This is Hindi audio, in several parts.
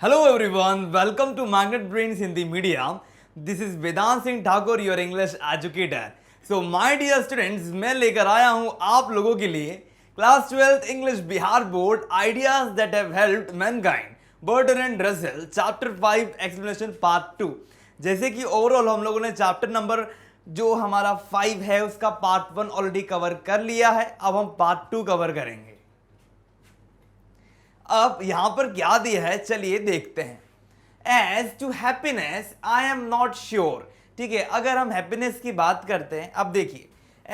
Hello everyone, welcome to Magnet Brains Hindi Media. This is Vedant Singh Thakur, your English educator. So my dear students, मैं लेकर आया हूँ आप लोगों के लिए class 12th English Bihar board Ideas that have helped mankind, Bertrand Russell, chapter 5 explanation part 2. जैसे कि ओवरऑल हम लोगों ने चैप्टर नंबर जो हमारा 5 है उसका पार्ट 1 ऑलरेडी कवर कर लिया है. अब हम पार्ट 2 कवर करेंगे. अब यहां पर क्या दिया है चलिए देखते हैं. As to happiness I am not sure. ठीक है, अगर हम हैप्पीनेस की बात करते हैं, अब देखिए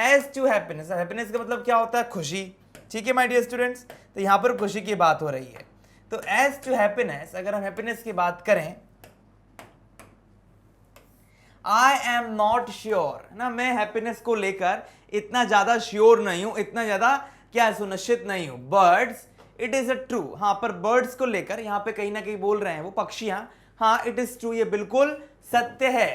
एज टू हैप्पीनेस, हैप्पीनेस का मतलब क्या होता है? खुशी. ठीक है माय डियर स्टूडेंट्स, तो यहां पर खुशी की बात हो रही है. तो एज टू हैप्पीनेस, अगर हम हैप्पीनेस की बात करें, आई एम नॉट श्योर ना, मैं हैप्पीनेस को लेकर इतना ज्यादा श्योर नहीं हूं, इतना ज्यादा क्या सुनिश्चित नहीं हूं. Birds it is a true. हाँ, पर बर्ड्स को लेकर यहाँ पे कहीं ना कहीं बोल रहे हैं वो पक्षियां. हाँ, इट इज ट्रू, ये बिल्कुल सत्य है.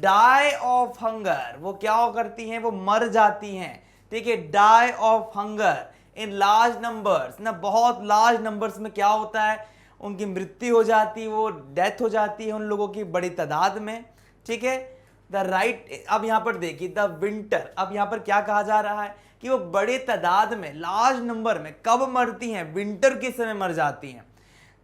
डाई ऑफ हंगर, वो क्या करती हैं? वो मर जाती हैं. ठीक है, die of hunger in large numbers ना, बहुत लार्ज नंबर्स में क्या होता है? उनकी मृत्यु हो जाती है, वो डेथ हो जाती है उन लोगों की बड़ी तादाद में. ठीक है, द राइट. अब यहां पर देखिए द विंटर, अब यहां पर क्या कहा जा रहा है कि वो बड़े तादाद में, लार्ज नंबर में कब मरती हैं? विंटर के समय मर जाती हैं.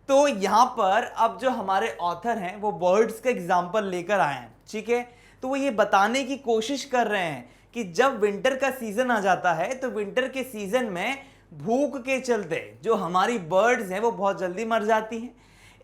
तो यहां पर अब जो हमारे ऑथर हैं वो बर्ड्स का एग्जाम्पल लेकर आए हैं. ठीक है, तो वो ये बताने की कोशिश कर रहे हैं कि जब विंटर का सीजन आ जाता है तो विंटर के सीजन में भूख के चलते जो हमारी बर्ड्स हैं वो बहुत जल्दी मर जाती हैं.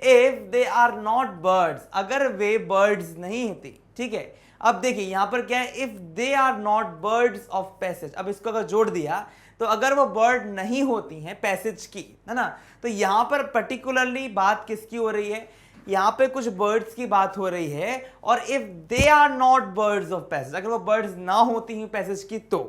If they are not birds, अगर वे बर्ड्स नहीं होती. ठीक है, अब देखिए यहां पर क्या है? If they are not birds of passage. अब इसको अगर जोड़ दिया तो अगर वो बर्ड नहीं होती हैं पैसेज की, है ना, तो यहां पर पर्टिकुलरली बात किसकी हो रही है? यहां पे कुछ बर्ड्स की बात हो रही है. और if they are not birds of passage, अगर वो बर्ड्स ना होती हैं पैसेज की तो.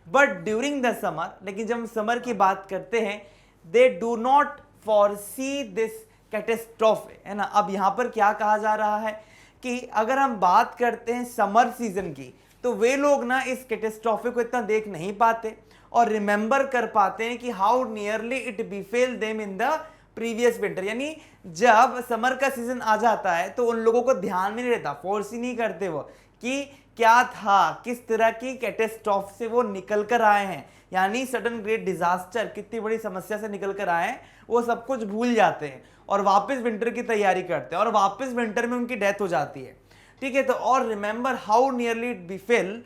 बट ड्यूरिंग द समर, लेकिन जब हम समर की बात करते हैं, दे डू नॉट फॉरसी दिस कैटेस्ट्रोफे, है ना. अब यहां पर क्या कहा जा रहा है कि अगर हम बात करते हैं समर सीजन की, तो वे लोग ना इस कैटेस्ट्रोफे को इतना देख नहीं पाते और रिमेंबर कर पाते हैं कि how nearly it befell them in the previous winter. यानी जब समर का सीजन आ जाता है तो उन लोगों को ध्यान में नहीं रहता, फोर्स ही नहीं करते वो कि क्या था, किस तरह की कैटेस्ट्रोफ से वो निकल कर आए हैं. यानी सडन ग्रेट डिजास्टर, कितनी बड़ी समस्या से निकल कर आए हैं, वो सब कुछ भूल जाते हैं और वापस विंटर की तैयारी करते हैं और वापस विंटर में उनकी डेथ हो जाती है. ठीक है, तो और remember how nearly it befell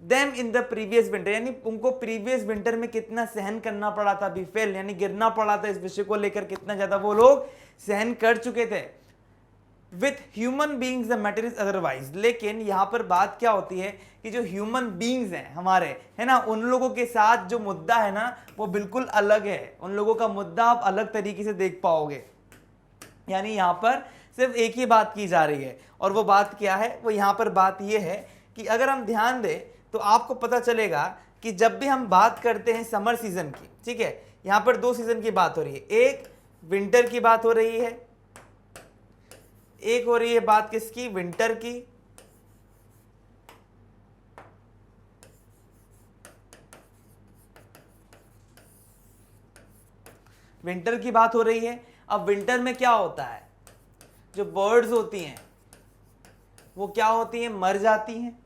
them in the previous winter, यानी उनको प्रीवियस विंटर में कितना सहन करना पड़ा था. बिफेल यानी गिरना पड़ा था, इस विषय को लेकर कितना ज्यादा वो लोग सहन कर चुके थे. With human beings the matter is otherwise. लेकिन यहां पर बात क्या होती है कि जो ह्यूमन बींग्स हैं हमारे, है ना, उन लोगों के साथ जो मुद्दा है ना वो बिल्कुल अलग है. उन लोगों का मुद्दा आप अलग तरीके से देख पाओगे. यानी यहां पर सिर्फ एक ही बात की जा रही है और वो बात क्या है? वो यहां पर बात ये है कि अगर हम ध्यान दें तो आपको पता चलेगा कि जब भी हम बात करते हैं समर सीजन की, ठीक है, यहां पर दो सीजन की बात हो रही है. एक विंटर की बात हो रही है, एक हो रही है बात किसकी? विंटर की. विंटर की बात हो रही है. अब विंटर में क्या होता है? जो बर्ड्स होती हैं वो क्या होती हैं? मर जाती हैं.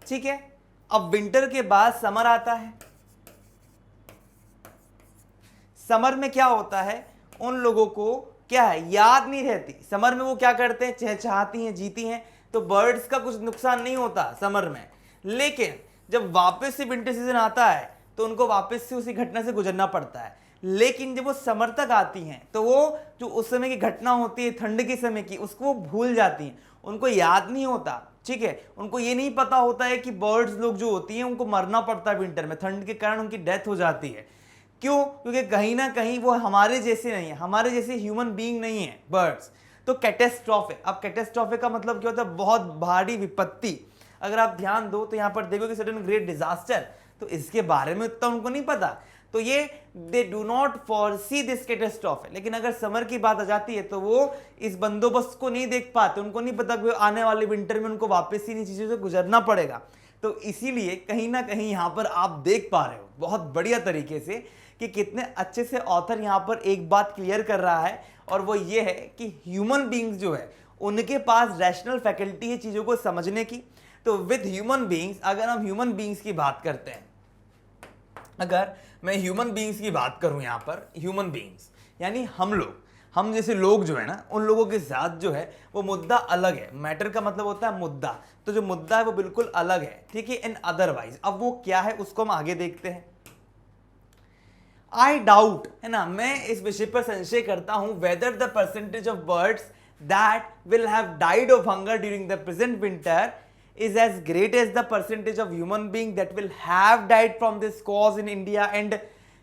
ठीक है, अब विंटर के बाद समर आता है. समर में क्या होता है? उन लोगों को क्या है? याद नहीं रहती. समर में वो क्या करते हैं? चहचहाती हैं, जीती हैं, तो बर्ड्स का कुछ नुकसान नहीं होता समर में. लेकिन जब वापस से विंटर सीजन आता है तो उनको वापस से उसी घटना से गुजरना पड़ता है. लेकिन जब वो समर तक आती हैं तो वो जो उस समय की घटना होती है ठंड के समय की, उसको वो भूल जाती हैं, उनको याद नहीं होता. ठीक है, उनको ये नहीं पता होता है कि बर्ड्स लोग जो होती हैं उनको मरना पड़ता है विंटर में, ठंड के कारण उनकी डेथ हो जाती है. क्यों? क्योंकि कहीं ना कहीं वो हमारे जैसे नहीं है, हमारे जैसे ह्यूमन बीइंग नहीं है बर्ड्स. तो कैटेस्ट्रोफे, अब कैटेस्ट्रोफे का मतलब क्या होता है? बहुत भारी विपत्ति. अगर आप ध्यान दो तो यहां पर देखोगे सडन ग्रेट डिजास्टर, तो इसके बारे में उतना उनको नहीं पता. तो ये दे डू नॉट फॉरसी दिस कैटेस्ट्रोफे. लेकिन अगर समर की बात आ जाती है तो वो इस बंदोबस्त को नहीं देख पाते, उनको नहीं पता कि आने वाले विंटर में उनको वापस ही इन चीजों से गुजरना पड़ेगा. तो इसीलिए कहीं ना कहीं यहां पर आप देख पा रहे हो बहुत बढ़िया तरीके से कि कितने अच्छे से ऑथर यहाँ पर एक बात क्लियर कर रहा है, और वो ये है कि ह्यूमन बींग्स जो है उनके पास रैशनल फैकल्टी है चीज़ों को समझने की। तो विद ह्यूमन बींग्स, अगर हम ह्यूमन बींग्स की बात करते हैं, अगर मैं ह्यूमन बींग्स की बात करूं यहाँ पर, ह्यूमन बींग्स यानी हम जैसे लोग जो है ना, उन लोगों के साथ जो है वो मुद्दा अलग है। मैटर का मतलब होता है मुद्दा, तो जो मुद्दा है वो बिल्कुल अलग है, ठीक है, इन अदरवाइज। अब वो क्या है उसको हम आगे देखते हैं। आई डाउट, है ना, मैं इस विषय पर संशय करता हूं, whether the percentage of birds that will have died of hunger during the present winter is as great as the percentage of human being that will have died from this cause in India and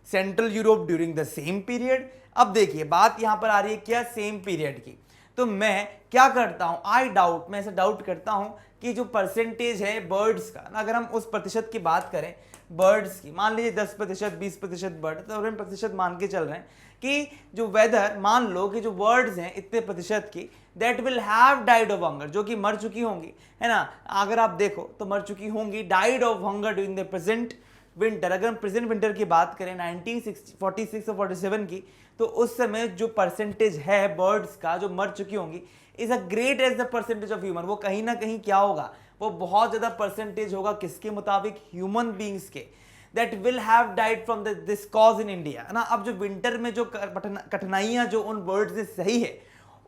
Central Europe during the same period। अब देखिए बात यहां पर आ रही है क्या, सेम पीरियड की। तो मैं क्या करता हूं, आई डाउट, मैं ऐसा डाउट करता हूं कि जो परसेंटेज है बर्ड्स का, अगर हम उस प्रतिशत की बात करें बर्ड्स की, मान लीजिए 10%, 20% बर्ड, तो हम प्रतिशत मान के चल रहे हैं कि जो वेदर, मान लो कि जो बर्ड्स हैं इतने प्रतिशत की, that will have died of hunger, जो कि मर चुकी होंगी, है ना, अगर आप देखो तो मर चुकी होंगी, died of hunger during the present winter. अगर हम प्रेजेंट विंटर की बात करें 1946 और 47 की, तो उस समय जो परसेंटेज है बर्ड्स का जो मर चुकी होंगी is a great as the percentage of human. वो कहीं ना कहीं क्या होगा, वो बहुत ज्यादा परसेंटेज होगा किसके मुताबिक, ह्यूमन बींग्स के, that will have died from this cause in India, है ना। अब जो विंटर में जो कठिनाइयां जो उन बर्ड्स से सही है,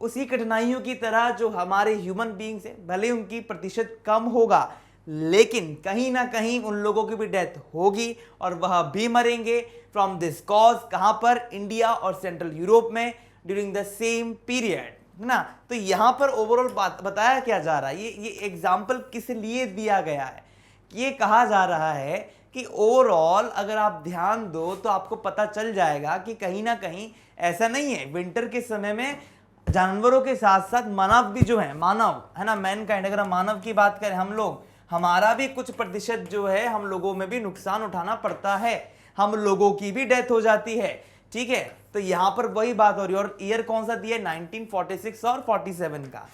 उसी कठिनाइयों की तरह जो हमारे ह्यूमन बींग्स है, भले उनकी प्रतिशत कम होगा, लेकिन कहीं ना कहीं उन लोगों की भी डेथ होगी और वह भी मरेंगे फ्रॉम दिस कॉज। कहां पर, इंडिया और सेंट्रल यूरोप में, ड्यूरिंग द सेम पीरियड, है ना। तो यहां पर ओवरऑल बात बताया क्या जा रहा है, ये एग्जाम्पल किस लिए दिया गया है, ये कहा जा रहा है कि ओवरऑल अगर आप ध्यान दो तो आपको पता चल जाएगा कि कहीं ना कहीं ऐसा नहीं है, विंटर के समय में जानवरों के साथ साथ मानव भी जो है, मानव, है ना, मैनकाइंड, अगर हम मानव की बात करें, हम लोग, हमारा भी कुछ प्रतिशत जो है हम लोगों में भी नुकसान उठाना पड़ता है, हम लोगों की भी डेथ हो जाती है, ठीक है। तो यहां पर वही बात हो रही है, और ईयर कौन सा दिया, 1946 और 47 का।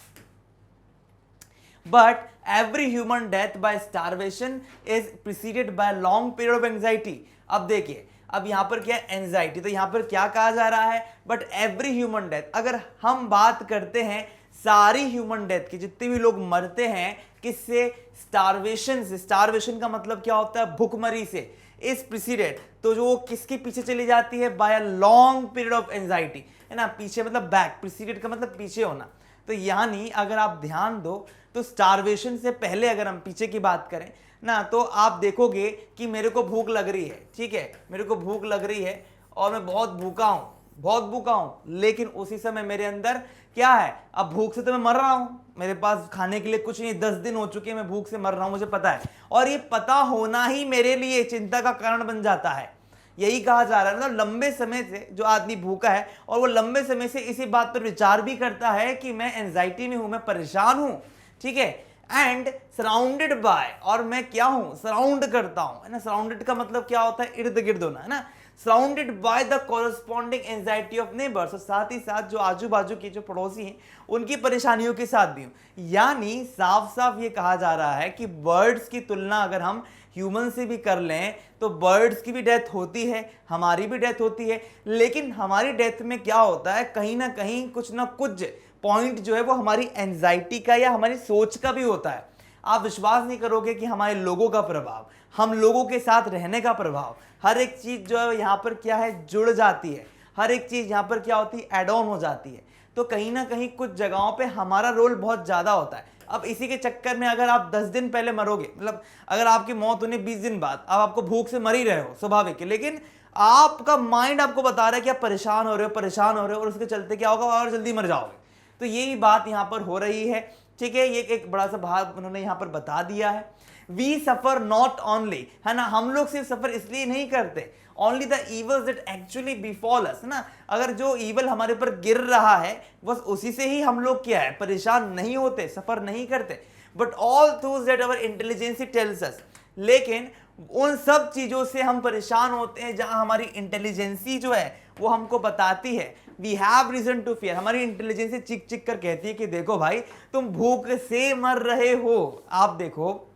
But every human death by starvation is preceded by a long period of anxiety। अब देखिए, अब यहां पर क्या है, एंजाइटी, तो यहां पर क्या कहा जा रहा है, बट एवरी ह्यूमन डेथ, अगर हम बात करते हैं सारी ह्यूमन डेथ की, जितने भी लोग मरते हैं किससे, स्टारवेशन से। स्टारवेशन का मतलब क्या होता है, भूखमरी से। इस प्रीसीडेड, तो जो किसके पीछे चली जाती है, by a long period of anxiety, है ना, पीछे मतलब बैक, प्रीसीडेड का मतलब पीछे होना। तो यानी अगर आप ध्यान दो तो स्टारवेशन से पहले अगर हम पीछे की बात करें ना, तो आप देखोगे कि मेरे को भूख लग रही है, ठीक है, मेरे को भूख लग रही है और मैं बहुत भूखा हूं, लेकिन उसी समय मेरे अंदर क्या है, अब भूख से तो मैं मर रहा हूं, मेरे पास खाने के लिए कुछ नहीं, 10 दिन हो चुके हैं मैं भूख से मर रहा हूं, मुझे पता है, और ये पता होना ही मेरे लिए चिंता का कारण बन जाता है। यही कहा जा रहा है, मतलब लंबे समय से जो आदमी भूखा है और वो लंबे समय से इसी बात पर विचार भी करता है कि मैं एंजाइटी में हूं, मैं परेशान हूं, ठीक है, एंड सराउंडेड बाय, और मैं क्या हूं, सराउंड करता हूं, है ना। सराउंडेड का मतलब क्या होता है, इर्द गिर्द होना, है ना। Surrounded by the corresponding anxiety of neighbours, और साथ ही साथ जो आजू बाजू के जो पड़ोसी हैं उनकी परेशानियों के साथ भी हूं। यानी साफ साफ ये कहा जा रहा है कि बर्ड्स की तुलना अगर हम ह्यूमन से भी कर लें तो बर्ड्स की भी डेथ होती है, हमारी भी डेथ होती है, लेकिन हमारी डेथ में क्या होता है, कहीं ना कहीं कुछ ना कुछ पॉइंट जो है वो हमारी एंजाइटी का या हमारी सोच का भी होता है। आप विश्वास नहीं करोगे कि हमारे लोगों का प्रभाव, हम लोगों के साथ रहने का प्रभाव, हर एक चीज जो है यहाँ पर क्या है, जुड़ जाती है, हर एक चीज यहाँ पर क्या होती है, एड ऑन हो जाती है। तो कहीं ना कहीं कुछ जगहों पे हमारा रोल बहुत ज्यादा होता है। अब इसी के चक्कर में अगर आप 10 दिन पहले मरोगे, मतलब अगर आपकी मौत होने 20 दिन बाद, अब आपको भूख से मर ही रहे हो, स्वाभाविक है, लेकिन आपका माइंड आपको बता रहा है कि आप परेशान हो रहे हो, और उसके चलते क्या होगा, और जल्दी मर जाओगे। तो यही बात यहाँ पर हो रही है, ठीक है। ये एक बड़ा सा भाग उन्होंने यहाँ पर बता दिया है। वी सफर नॉट ओनली, है ना, हम लोग सिर्फ सफर इसलिए नहीं करते, only the evils that actually befall us, है ना, अगर जो इवल हमारे पर गिर रहा है बस उसी से ही हम लोग क्या है, परेशान नहीं होते, सफर नहीं करते, but all those that our intelligence tells us, लेकिन उन सब चीजों से हम परेशान होते हैं जहां हमारी इंटेलिजेंसी जो है वो हमको बताती है, we have reason to fear, हमारी इंटेलिजेंसी चिक चिक कर कहती है कि देखो भाई तुम भूख से मर रहे हो। आप देखो,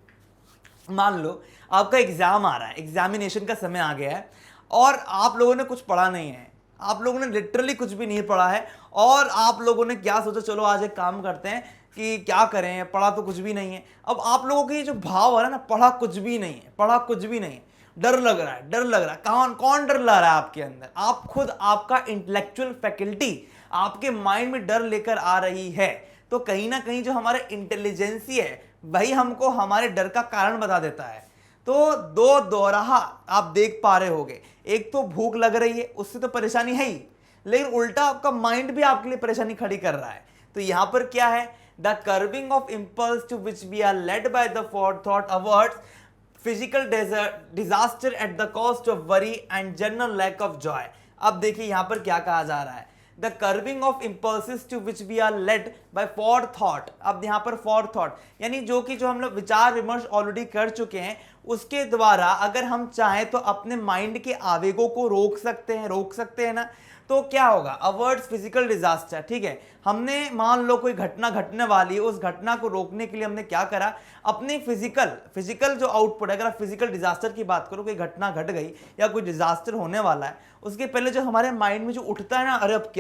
मान लो आपका एग्जाम आ रहा है, एग्जामिनेशन का समय आ गया है, और आप लोगों ने कुछ पढ़ा नहीं है, आप लोगों ने लिटरली कुछ भी नहीं पढ़ा है, और आप लोगों ने क्या सोचा, चलो आज एक काम करते हैं कि क्या करें, पढ़ा तो कुछ भी नहीं है। अब आप लोगों की जो भाव है ना, पढ़ा कुछ भी नहीं है, पढ़ा कुछ भी नहीं है, डर लग रहा है, डर लग रहा है। कौन कौन डर ला रहा है आपके अंदर? आप खुद, आपका इंटेलेक्चुअल फैकल्टी आपके माइंड में डर लेकर आ रही है। तो कहीं ना कहीं जो हमारे इंटेलिजेंसी है वही हमको हमारे डर का कारण बता देता है। तो दो दोराहा आप देख पा रहे होगे, एक तो भूख लग रही है, उससे तो परेशानी है ही, लेकिन उल्टा आपका माइंड भी आपके लिए परेशानी खड़ी कर रहा है। तो यहां पर क्या है, the curbing of impulse to which we are led by the thought awards physical disaster at the cost of worry and general lack of joy. अब देखिए यहां पर क्या कहा जा रहा है, the curbing of impulses to which we are led by for thought. अब यहां पर फॉर थॉट यानी जो कि जो हम लोग विचार विमर्श ऑलरेडी कर चुके हैं, उसके द्वारा अगर हम चाहें तो अपने माइंड के आवेगों को रोक सकते हैं ना। तो क्या होगा, अवर्ड्स फिजिकल डिजास्टर, ठीक है, हमने मान लो कोई घटना घटने वाली है, उस घटना को रोकने के लिए हमने क्या करा, अपनी फिजिकल जो आउटपुट है, अगर आप फिजिकल डिजास्टर की बात करो, कोई घटना घट गई या कोई डिजास्टर होने वाला है, उसके पहले जो हमारे माइंड में जो उठता है ना, अरे अब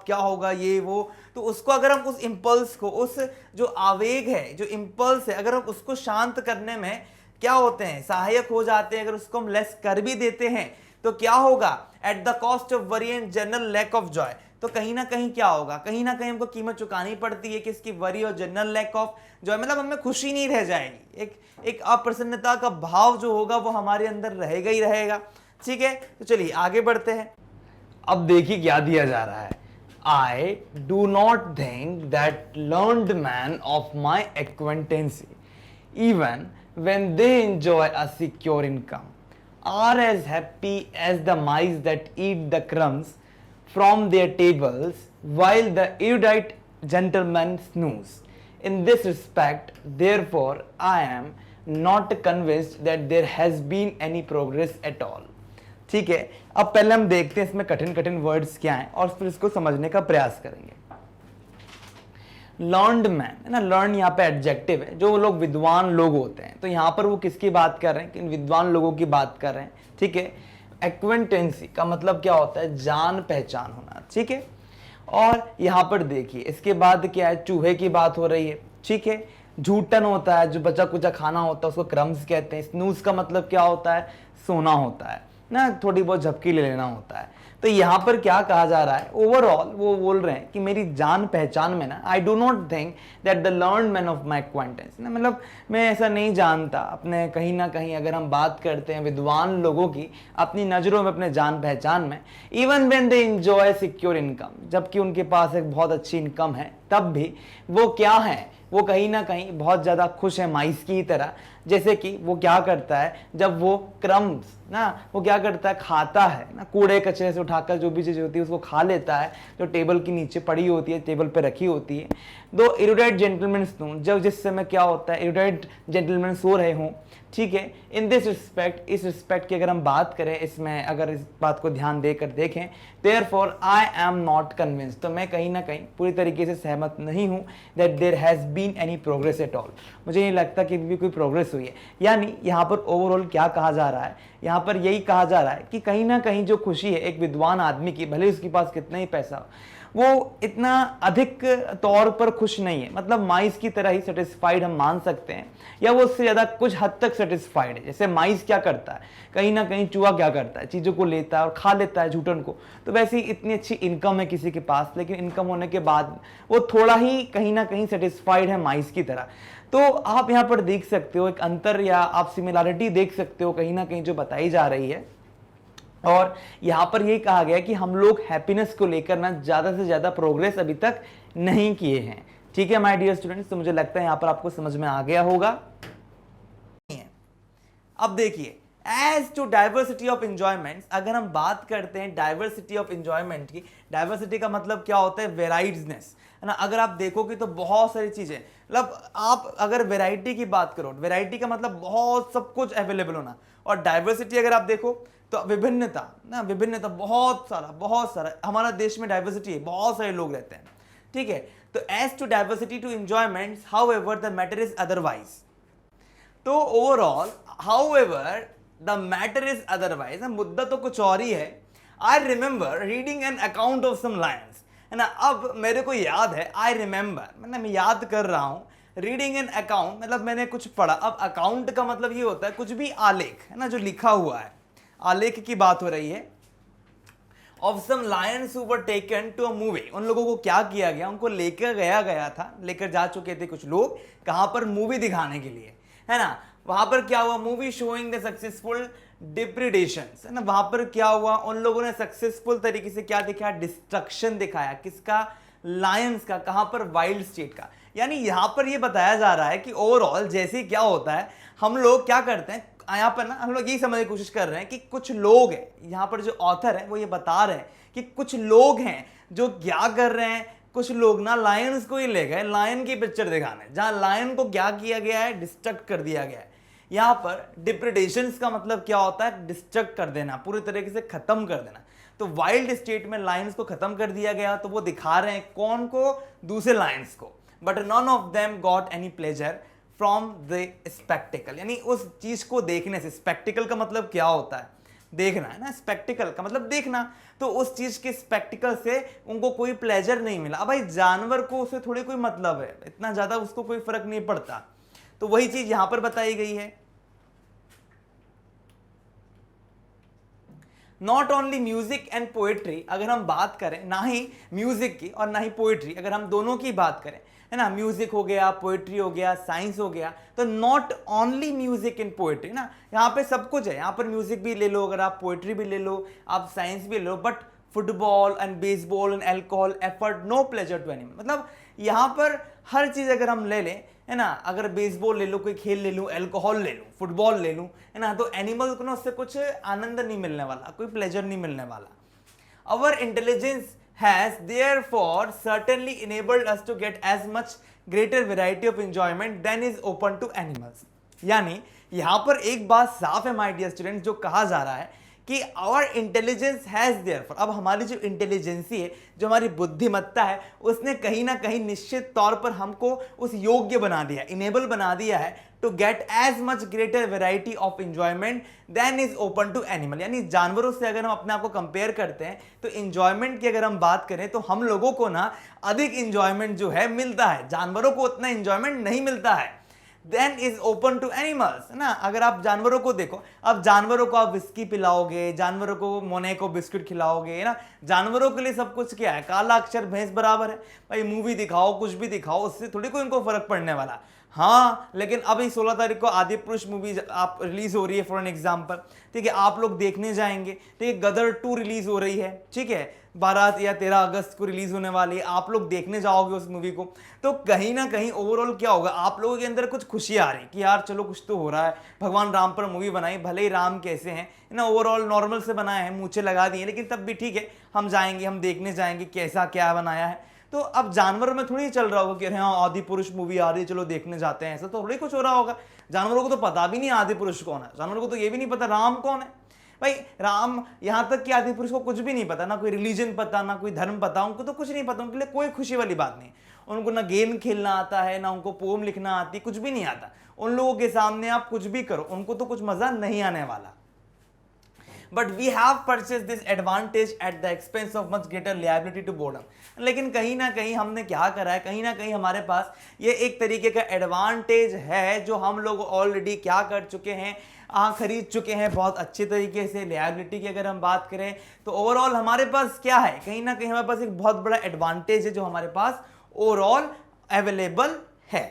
क्या होगा ये वो, तो उसको अगर हम उस इंपल्स को, उस जो आवेग है, जो इंपल्स है, अगर हम उसको शांत करने में क्या होते हैं, सहायक हो जाते हैं, अगर उसको हम लेस कर भी देते हैं, तो क्या होगा, at the cost of worry and general lack of joy. तो कहीं ना कहीं क्या होगा, कहीं ना कहीं हमको कीमत चुकानी पड़ती है किसकी, वरी और जनरल लैक ऑफ जॉय, मतलब हमें खुशी नहीं रह जाएगी, एक अप्रसन्नता का भाव जो होगा वो हमारे अंदर रहेगा ही रहेगा। ठीक है, तो चलिए आगे बढ़ते हैं। अब देखिए क्या दिया जा रहा है, I do not think that learned man of my acquaintance even when they enjoy a secure income are as happy as the mice that eat the crumbs from their tables while the erudite gentlemen snooze. In this respect, therefore, I am not convinced that there has been any progress at all. ठीक है, अब पहले हम देखते हैं इसमें कठिन कठिन वर्ड्स क्या हैं और फिर इसको समझने का प्रयास करेंगे। लर्नड मैन है ना, लर्न यहाँ पे एडजेक्टिव है, जो लोग विद्वान लोग होते हैं, तो यहाँ पर वो किसकी बात कर रहे हैं, किन विद्वान लोगों की बात कर रहे हैं। ठीक है, एक्वेंटेंसी का मतलब क्या होता है, जान पहचान होना। ठीक है, और यहाँ पर देखिए इसके बाद क्या है, चूहे की बात हो रही है। ठीक है, झूठन होता है, जो बचा कुचा खाना होता है उसको क्रम्स कहते हैं। स्नूज का मतलब क्या होता है, सोना होता है ना, थोड़ी बहुत झपकी ले लेना होता है। तो यहाँ पर क्या कहा जा रहा है, ओवरऑल वो बोल रहे हैं कि मेरी जान पहचान में ना, I do not think that the learned man of my acquaintance ना, मतलब मैं ऐसा नहीं जानता अपने, कहीं ना कहीं अगर हम बात करते हैं विद्वान लोगों की अपनी नज़रों में, अपने जान पहचान में, even when they enjoy secure income, जबकि उनके पास एक बहुत अच्छी इनकम है, तब भी वो क्या है, वो कहीं ना कहीं बहुत ज़्यादा खुश है माइस की तरह। जैसे कि वो क्या करता है, जब वो क्रम्स ना, वो क्या करता है, खाता है ना, कूड़े कचरे से उठाकर जो भी चीज़ होती है उसको खा लेता है, जो टेबल के नीचे पड़ी होती है, टेबल पे रखी होती है। दो इरुडाइट जेंटलमैन स्नूज, जब जिस समय क्या होता है, इरुडाइट जेंटलमैन सो रहे हों। ठीक है, इन दिस रिस्पेक्ट, इस रिस्पेक्ट की अगर हम बात करें, इसमें अगर इस बात को ध्यान देकर देखें, therefore I am not convinced, तो मैं कहीं ना कहीं पूरी तरीके से सहमत नहीं हूँ that there has been any progress at all, मुझे नहीं लगता कि भी कोई प्रोग्रेस हुई है। यानी यहाँ पर ओवरऑल क्या कहा जा रहा है, यहाँ पर यही कहा जा रहा है कि कहीं ना कहीं जो खुशी है एक विद्वान आदमी की, भले उसके पास कितना ही पैसा हो, वो इतना अधिक तौर पर खुश नहीं है, मतलब माइस की तरह ही सेटिस्फाइड हम मान सकते हैं, या वो उससे ज़्यादा कुछ हद तक सेटिस्फाइड है। जैसे माइस क्या करता है, कहीं ना कहीं चूहा क्या करता है, चीज़ों को लेता है और खा लेता है झूठन को। तो वैसे ही इतनी अच्छी इनकम है किसी के पास, लेकिन इनकम होने के बाद वो थोड़ा ही कहीं ना कहीं सेटिस्फाइड है माइस की तरह। तो आप यहाँ पर देख सकते हो एक अंतर, या आप सिमिलैरिटी देख सकते हो कहीं ना कहीं जो बताई जा रही है। और यहाँ पर यही कहा गया कि हम लोग हैप्पीनेस को लेकर ना ज़्यादा से ज़्यादा प्रोग्रेस अभी तक नहीं किए हैं। ठीक है माय डियर स्टूडेंट्स, तो मुझे लगता है यहाँ पर आपको समझ में आ गया होगा। अब देखिए, as to diversity of enjoyment, अगर हम बात करते हैं डाइवर्सिटी ऑफ इंजॉयमेंट की, डाइवर्सिटी का मतलब क्या होता है, वेराइडनेस है ना। अगर आप देखोगे तो बहुत सारी चीज़ें, मतलब आप अगर वेराइटी की बात करो, वेराइटी का मतलब बहुत सब कुछ अवेलेबल होना, और डाइवर्सिटी अगर आप देखो तो विभिन्नता ना, विभिन्नता बहुत सारा हमारा देश में डाइवर्सिटी है, बहुत सारे लोग रहते हैं। ठीक है, तो as to diversity to enjoyments however the matter is otherwise. तो overall however the matter is otherwise, मुद्दा तो कुछ और ही है। I remember reading an account of some lions, है ना। अब मेरे को याद है, आई रिमेंबर मतलब मैं याद कर रहा हूँ, रीडिंग एन अकाउंट मतलब मैंने कुछ पढ़ा। अब अकाउंट का मतलब ये होता है कुछ भी आलेख, है ना, जो लिखा हुआ है, आलेख की बात हो रही है। Of some lions who were taken to a movie, उन लोगों को क्या किया गया, उनको लेकर गया था, लेकर जा चुके थे कुछ लोग कहां पर, मूवी दिखाने के लिए, है ना। वहां पर क्या हुआ, मूवी शोइंग द सक्सेसफुल डिप्रिडेशंस, है ना। वहां पर क्या हुआ, उन लोगों ने सक्सेसफुल तरीके से क्या दिखाया, डिस्ट्रक्शन दिखाया, किसका, लायंस का, कहां पर, वाइल्ड स्टेट का। यानी यहां पर ये बताया जा रहा है कि ओवरऑल जैसे क्या होता है, हम लोग क्या करते हैं यहाँ पर ना, हम लोग यही समझने की कोशिश कर रहे हैं कि कुछ लोग हैं, यहाँ पर जो ऑथर है वो ये बता रहे हैं कि कुछ लोग हैं जो क्या कर रहे हैं, कुछ लोग ना लायंस को ही ले गए लायन की पिक्चर दिखाने, जहां लायन को क्या किया गया है, डिस्ट्रक्ट कर दिया गया है। यहाँ पर डिप्रेडेशंस का मतलब क्या होता है, डिस्ट्रक्ट कर देना, पूरी तरीके से खत्म कर देना। तो वाइल्ड स्टेट में लायंस को खत्म कर दिया गया, तो वो दिखा रहे हैं कौन को, दूसरे लायंस को। But none of them got any pleasure from the spectacled, यानी उस चीज को देखने से, स्पेक्टिकल का मतलब क्या होता है, देखना, है ना। स्पेक्टिकल का मतलब देखना, तो उस चीज के स्पेक्टिकल से उनको कोई प्लेजर नहीं मिला। अब भाई जानवर को उससे थोड़ी कोई मतलब है, इतना ज्यादा उसको कोई फर्क नहीं पड़ता। तो वही चीज यहां पर बताई गई है। Not only music and poetry, अगर हम बात करें ना ही म्यूजिक की और ना ही पोएट्री, अगर हम दोनों की बात करें, है ना, म्यूजिक हो गया, पोएट्री हो गया, साइंस हो गया, तो not only music and poetry ना, यहाँ पे सब कुछ है। यहाँ पर म्यूजिक भी ले लो, अगर आप पोएट्री भी ले लो, आप साइंस भी ले लो, but football and baseball and alcohol afford no pleasure to animal, मतलब यहाँ पर हर चीज अगर हम ले लें, है ना, अगर बेसबॉल ले लो, कोई खेल ले लूँ, एल्कोहल ले लूँ, फुटबॉल ले लूँ, है ना, तो एनिमल को ना उससे कुछ आनंद नहीं मिलने वाला, कोई प्लेजर नहीं मिलने वाला। अवर intelligence has therefore certainly enabled us to get as much greater variety of enjoyment than is open to animals। यानी यहां पर एक बात साफ है माय डियर स्टूडेंट्स, जो कहा जा रहा है कि आवर इंटेलिजेंस हैज देयरफॉर, अब हमारी जो इंटेलिजेंसी है, जो हमारी बुद्धिमत्ता है, उसने कहीं ना कहीं निश्चित तौर पर हमको उस योग्य बना दिया, इनेबल बना दिया है to get as much greater variety of enjoyment than is open to animal. यानी जानवरों से अगर हम अपने आप को कंपेयर करते हैं, तो इंजॉयमेंट की अगर हम बात करें, तो हम लोगों को ना अधिक इंजॉयमेंट जो है मिलता है, जानवरों को उतना इंजॉयमेंट नहीं मिलता है। Than is open to animals, ना। अगर आप जानवरों को देखो, अब जानवरों को आप विस्की पिलाओगे, जानवरों को मोने को बिस्कुट खिलाओगे, ना, जानवरों के लिए सब कुछ क्या है, काला अक्षर भैंस बराबर है। भाई मूवी दिखाओ, कुछ भी दिखाओ, उससे थोड़ी कोई उनको फर्क पड़ने वाला। हाँ, लेकिन अभी 16 तारीख को आदि पुरुष मूवी आप रिलीज हो रही है फॉर एन एग्जाम्पल, ठीक है, आप लोग देखने जाएंगे, ठीक है। गदर 2 रिलीज हो रही है, ठीक है, 12 या 13 अगस्त को रिलीज होने वाली है, आप लोग देखने जाओगे उस मूवी को, तो कहीं ना कहीं ओवरऑल क्या होगा, आप लोगों के अंदर कुछ खुशी आ रही कि यार चलो कुछ तो हो रहा है, भगवान राम पर मूवी बनाई, भले ही राम कैसे हैं, ना, ओवरऑल नॉर्मल से बनाए हैं, मूछे लगा दिए, लेकिन तब भी ठीक है, हम जाएंगे, हम देखने जाएंगे कैसा क्या बनाया है। तो अब जानवरों में थोड़ी चल रहा होगा कि हाँ आदि पुरुष मूवी आ रही है, चलो देखने जाते हैं, ऐसा तो थोड़ी कुछ हो रहा होगा। जानवरों को तो पता भी नहीं आदि पुरुष कौन है, जानवरों को तो ये भी नहीं पता राम कौन है। भाई राम, यहां तक कि आदि पुरुष को कुछ भी नहीं पता, ना कोई रिलीजन पता, ना कोई धर्म पता, उनको तो कुछ नहीं पता, उनके लिए कोई खुशी वाली बात नहीं। उनको ना गेम खेलना आता है, ना उनको पोम लिखना आती, कुछ भी नहीं आता। उन लोगों के सामने आप कुछ भी करो, उनको तो कुछ मजा नहीं आने वाला। But we have purchase this advantage at the expense of much greater liability to boredom. लेकिन कहीं ना कहीं हमने क्या करा है, कहीं ना कहीं हमारे पास ये एक तरीके का एडवांटेज है जो हम लोग ऑलरेडी क्या कर चुके हैं, खरीद चुके हैं बहुत अच्छे तरीके से। लिएबिलिटी की अगर हम बात करें तो ओवरऑल हमारे पास क्या है, कहीं ना कहीं हमारे पास एक बहुत बड़ा एडवांटेज है जो हमारे पास ओवरऑल अवेलेबल है।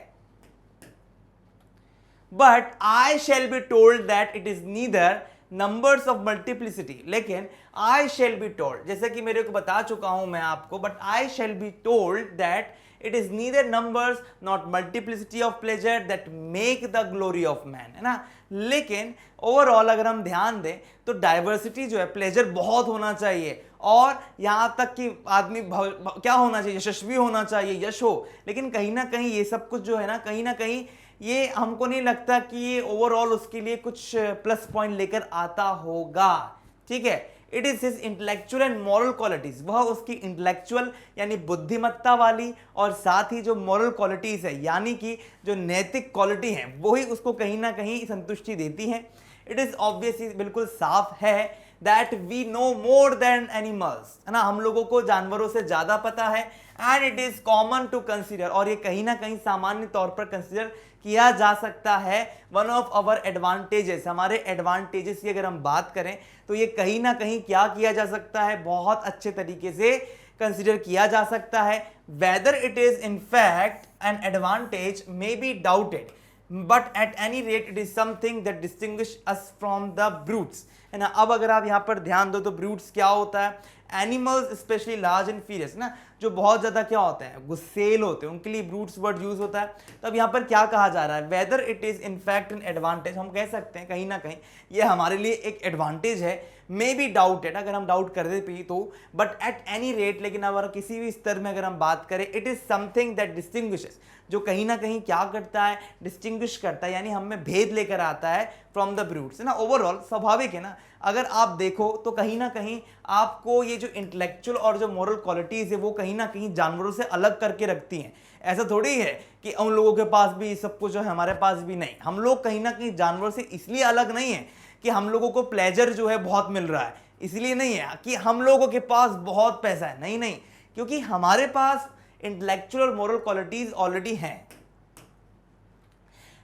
But I shall be told that it is neither numbers of multiplicity, लेकिन आई शैल बी टोल्ड, जैसे कि मेरे को बता चुका हूं मैं आपको, but I shall be told that it is neither numbers not multiplicity of pleasure that make the glory of man, है ना। लेकिन ओवरऑल अगर हम ध्यान दें तो डाइवर्सिटी जो है, प्लेजर बहुत होना चाहिए, और यहां तक कि आदमी क्या होना चाहिए, यशस्वी होना चाहिए, यश हो। लेकिन कहीं ना कहीं ये सब कुछ जो है ना, कहीं ना कहीं ये हमको नहीं लगता कि ये ओवरऑल उसके लिए कुछ प्लस पॉइंट लेकर आता होगा, ठीक है। It is his intellectual and moral qualities, वह उसकी इंटेलेक्चुअल यानी बुद्धिमत्ता वाली, और साथ ही जो मॉरल क्वालिटीज है यानी कि जो नैतिक क्वालिटी है, वही उसको कहीं ना कहीं संतुष्टि देती है। इट इज ऑब्वियसली बिल्कुल साफ है that we know more than animals, है ना, हम लोगों को जानवरों से ज्यादा पता है and it is common to consider, और ये कहीं ना कहीं सामान्य तौर पर कंसीडर किया जा सकता है वन ऑफ अवर एडवांटेजेस, हमारे एडवांटेजेस की अगर हम बात करें तो ये कहीं ना कहीं क्या किया जा सकता है, बहुत अच्छे तरीके से कंसीडर किया जा सकता है। Whether it is in fact an advantage may be doubted but at any rate it is something that distinguish us from the brutes, है ना। अब अगर आप यहां पर ध्यान दो तो ब्रूट्स क्या होता है, animals specially large and furious ना, जो बहुत ज्यादा क्या होते हैं, गुस्सेल होते हैं, उनके लिए ब्रूट्स वर्ड यूज होता है। तो अब यहाँ पर क्या कहा जा रहा है, whether it is in fact an advantage, हम कह सकते हैं कहीं ना कहीं ये हमारे लिए एक एडवांटेज है, मे बी डाउटेड, अगर हम डाउट कर दे तो, बट एट एनी रेट, लेकिन अगर किसी भी स्तर में अगर हम बात करें, it is something that distinguishes, जो कहीं ना कहीं क्या करता है, डिस्टिंग्विश करता है, यानी हम में भेद लेकर आता है फ्रॉम द ब्रूट्स, है ना। ओवरऑल स्वाभाविक है ना, अगर आप देखो तो कहीं ना कहीं आपको ये जो इंटेलेक्चुअल और जो मोरल क्वालिटीज है वो कहीं ना कहीं जानवरों से अलग करके रखती हैं। ऐसा थोड़ी है कि उन लोगों के पास भी सब कुछ है, हमारे पास भी नहीं, हम लोग कहीं ना कहीं जानवरों से इसलिए अलग नहीं है कि हम लोगों को प्लेजर जो है बहुत मिल रहा है, इसलिए नहीं है कि हम लोगों के पास बहुत पैसा है, नहीं नहीं, क्योंकि हमारे पास इंटेलेक्चुअल और मोरल क्वालिटीज ऑलरेडी हैं।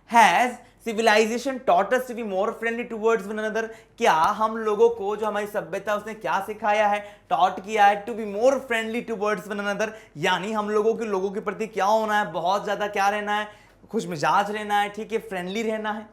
Has civilization taught us to be more friendly towards one another, क्या हम लोगों को जो हमारी सभ्यता उसने क्या सिखाया है, टॉट किया है to be more friendly towards one another, यानी हम लोगों के प्रति क्या होना है, बहुत ज्यादा क्या रहना है, खुश मिजाज रहना है, ठीक है, फ्रेंडली रहना है।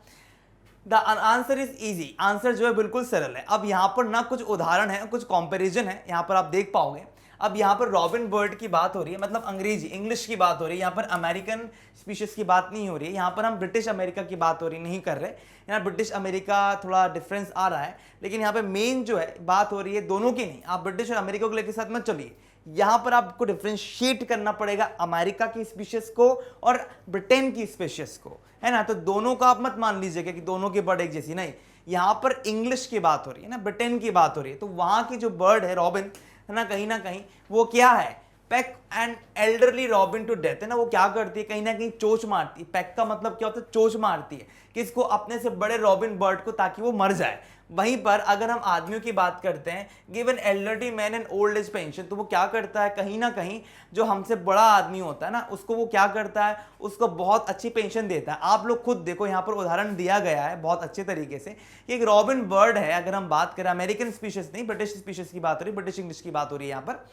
The answer is easy, answer जो है बिल्कुल सरल है। अब यहाँ पर ना कुछ उदाहरण है, कुछ कंपैरिजन है, यहाँ पर आप देख पाओगे। अब यहाँ पर रॉबिन बर्ड की बात हो रही है, मतलब अंग्रेजी इंग्लिश की बात हो रही है, यहाँ पर अमेरिकन स्पीशीज की बात नहीं हो रही है, यहाँ पर हम ब्रिटिश अमेरिका की बात हो रही नहीं कर रहे, यहाँ ब्रिटिश अमेरिका थोड़ा डिफरेंस आ रहा है, लेकिन यहाँ पे मेन जो है बात हो रही है दोनों की नहीं, आप ब्रिटिश और अमेरिका को लेकर साथ मत चलिए, यहाँ पर आपको डिफ्रेंशिएट करना पड़ेगा अमेरिका की स्पीशीज को और ब्रिटेन की स्पीशीज को, है ना। तो दोनों का आप मत मान लीजिएगा कि दोनों की बर्ड एक जैसी, नहीं, यहाँ पर इंग्लिश की बात हो रही है ना, ब्रिटेन की बात हो रही है, तो वहां की जो बर्ड है रॉबिन, है ना कहीं वो क्या है, peck and elderly robin to death, है ना, वो क्या करती है, कहीं ना कहीं चोच मारती है। पैक का मतलब क्या होता है, चोच मारती है किसको, अपने से बड़े रॉबिन बर्ड को, ताकि वो मर जाए। वहीं पर अगर हम आदमियों की बात करते हैं, give an elderly man an old age pension, तो वो क्या करता है, कहीं ना कहीं जो हमसे बड़ा आदमी होता है ना, उसको वो क्या करता है, उसको बहुत अच्छी पेंशन देता है। आप लोग खुद देखो, यहाँ पर उदाहरण दिया गया है बहुत अच्छे तरीके से कि एक रॉबिन बर्ड है, अगर हम बात करें अमेरिकन स्पीशीज नहीं, ब्रिटिश स्पीशीज की बात हो रही है, ब्रिटिश इंग्लिश की बात हो रही है यहाँ पर,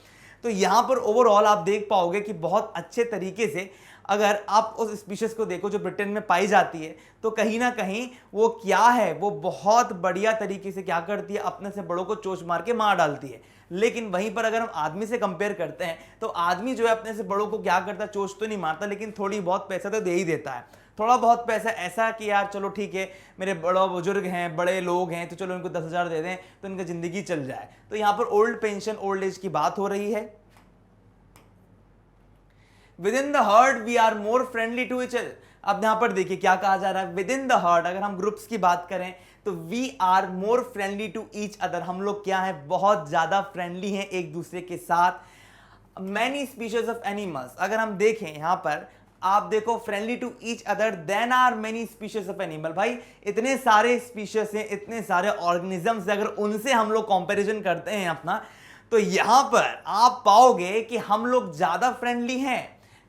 तो यहाँ पर ओवरऑल आप देख पाओगे कि बहुत अच्छे तरीके से अगर आप उस स्पीशीज को देखो जो ब्रिटेन में पाई जाती है, तो कहीं ना कहीं वो क्या है, वो बहुत बढ़िया तरीके से क्या करती है, अपने से बड़ों को चोच मार के मार डालती है। लेकिन वहीं पर अगर हम आदमी से कंपेयर करते हैं तो आदमी जो है अपने से बड़ों को क्या करता है, चोच तो नहीं मारता, लेकिन थोड़ी बहुत पैसा तो दे ही देता है, थोड़ा बहुत पैसा, ऐसा कि यार चलो ठीक है मेरे बड़ा बुजुर्ग हैं, बड़े लोग हैं, तो चलो इनको 10,000 दे दें तो इनकी जिंदगी चल जाए। तो यहाँ पर ओल्ड पेंशन, ओल्ड एज की बात हो रही है। Within the herd we are more friendly to each other, अब यहां पर देखिए क्या कहा जा रहा है, विद इन द हर्ड, अगर हम ग्रुप्स की बात करें तो we are more friendly to each other, हम लोग क्या है, बहुत ज्यादा फ्रेंडली हैं एक दूसरे के साथ। मैनी स्पीशीज ऑफ एनिमल्स, अगर हम देखें यहां पर आप देखो, friendly to each other than are many species of animal, भाई इतने सारे स्पीशीज हैं, इतने सारे ऑर्गेनिजम्स, अगर उनसे हम लोग कंपैरिजन करते हैं अपना, तो यहां पर आप पाओगे कि हम लोग ज्यादा फ्रेंडली हैं,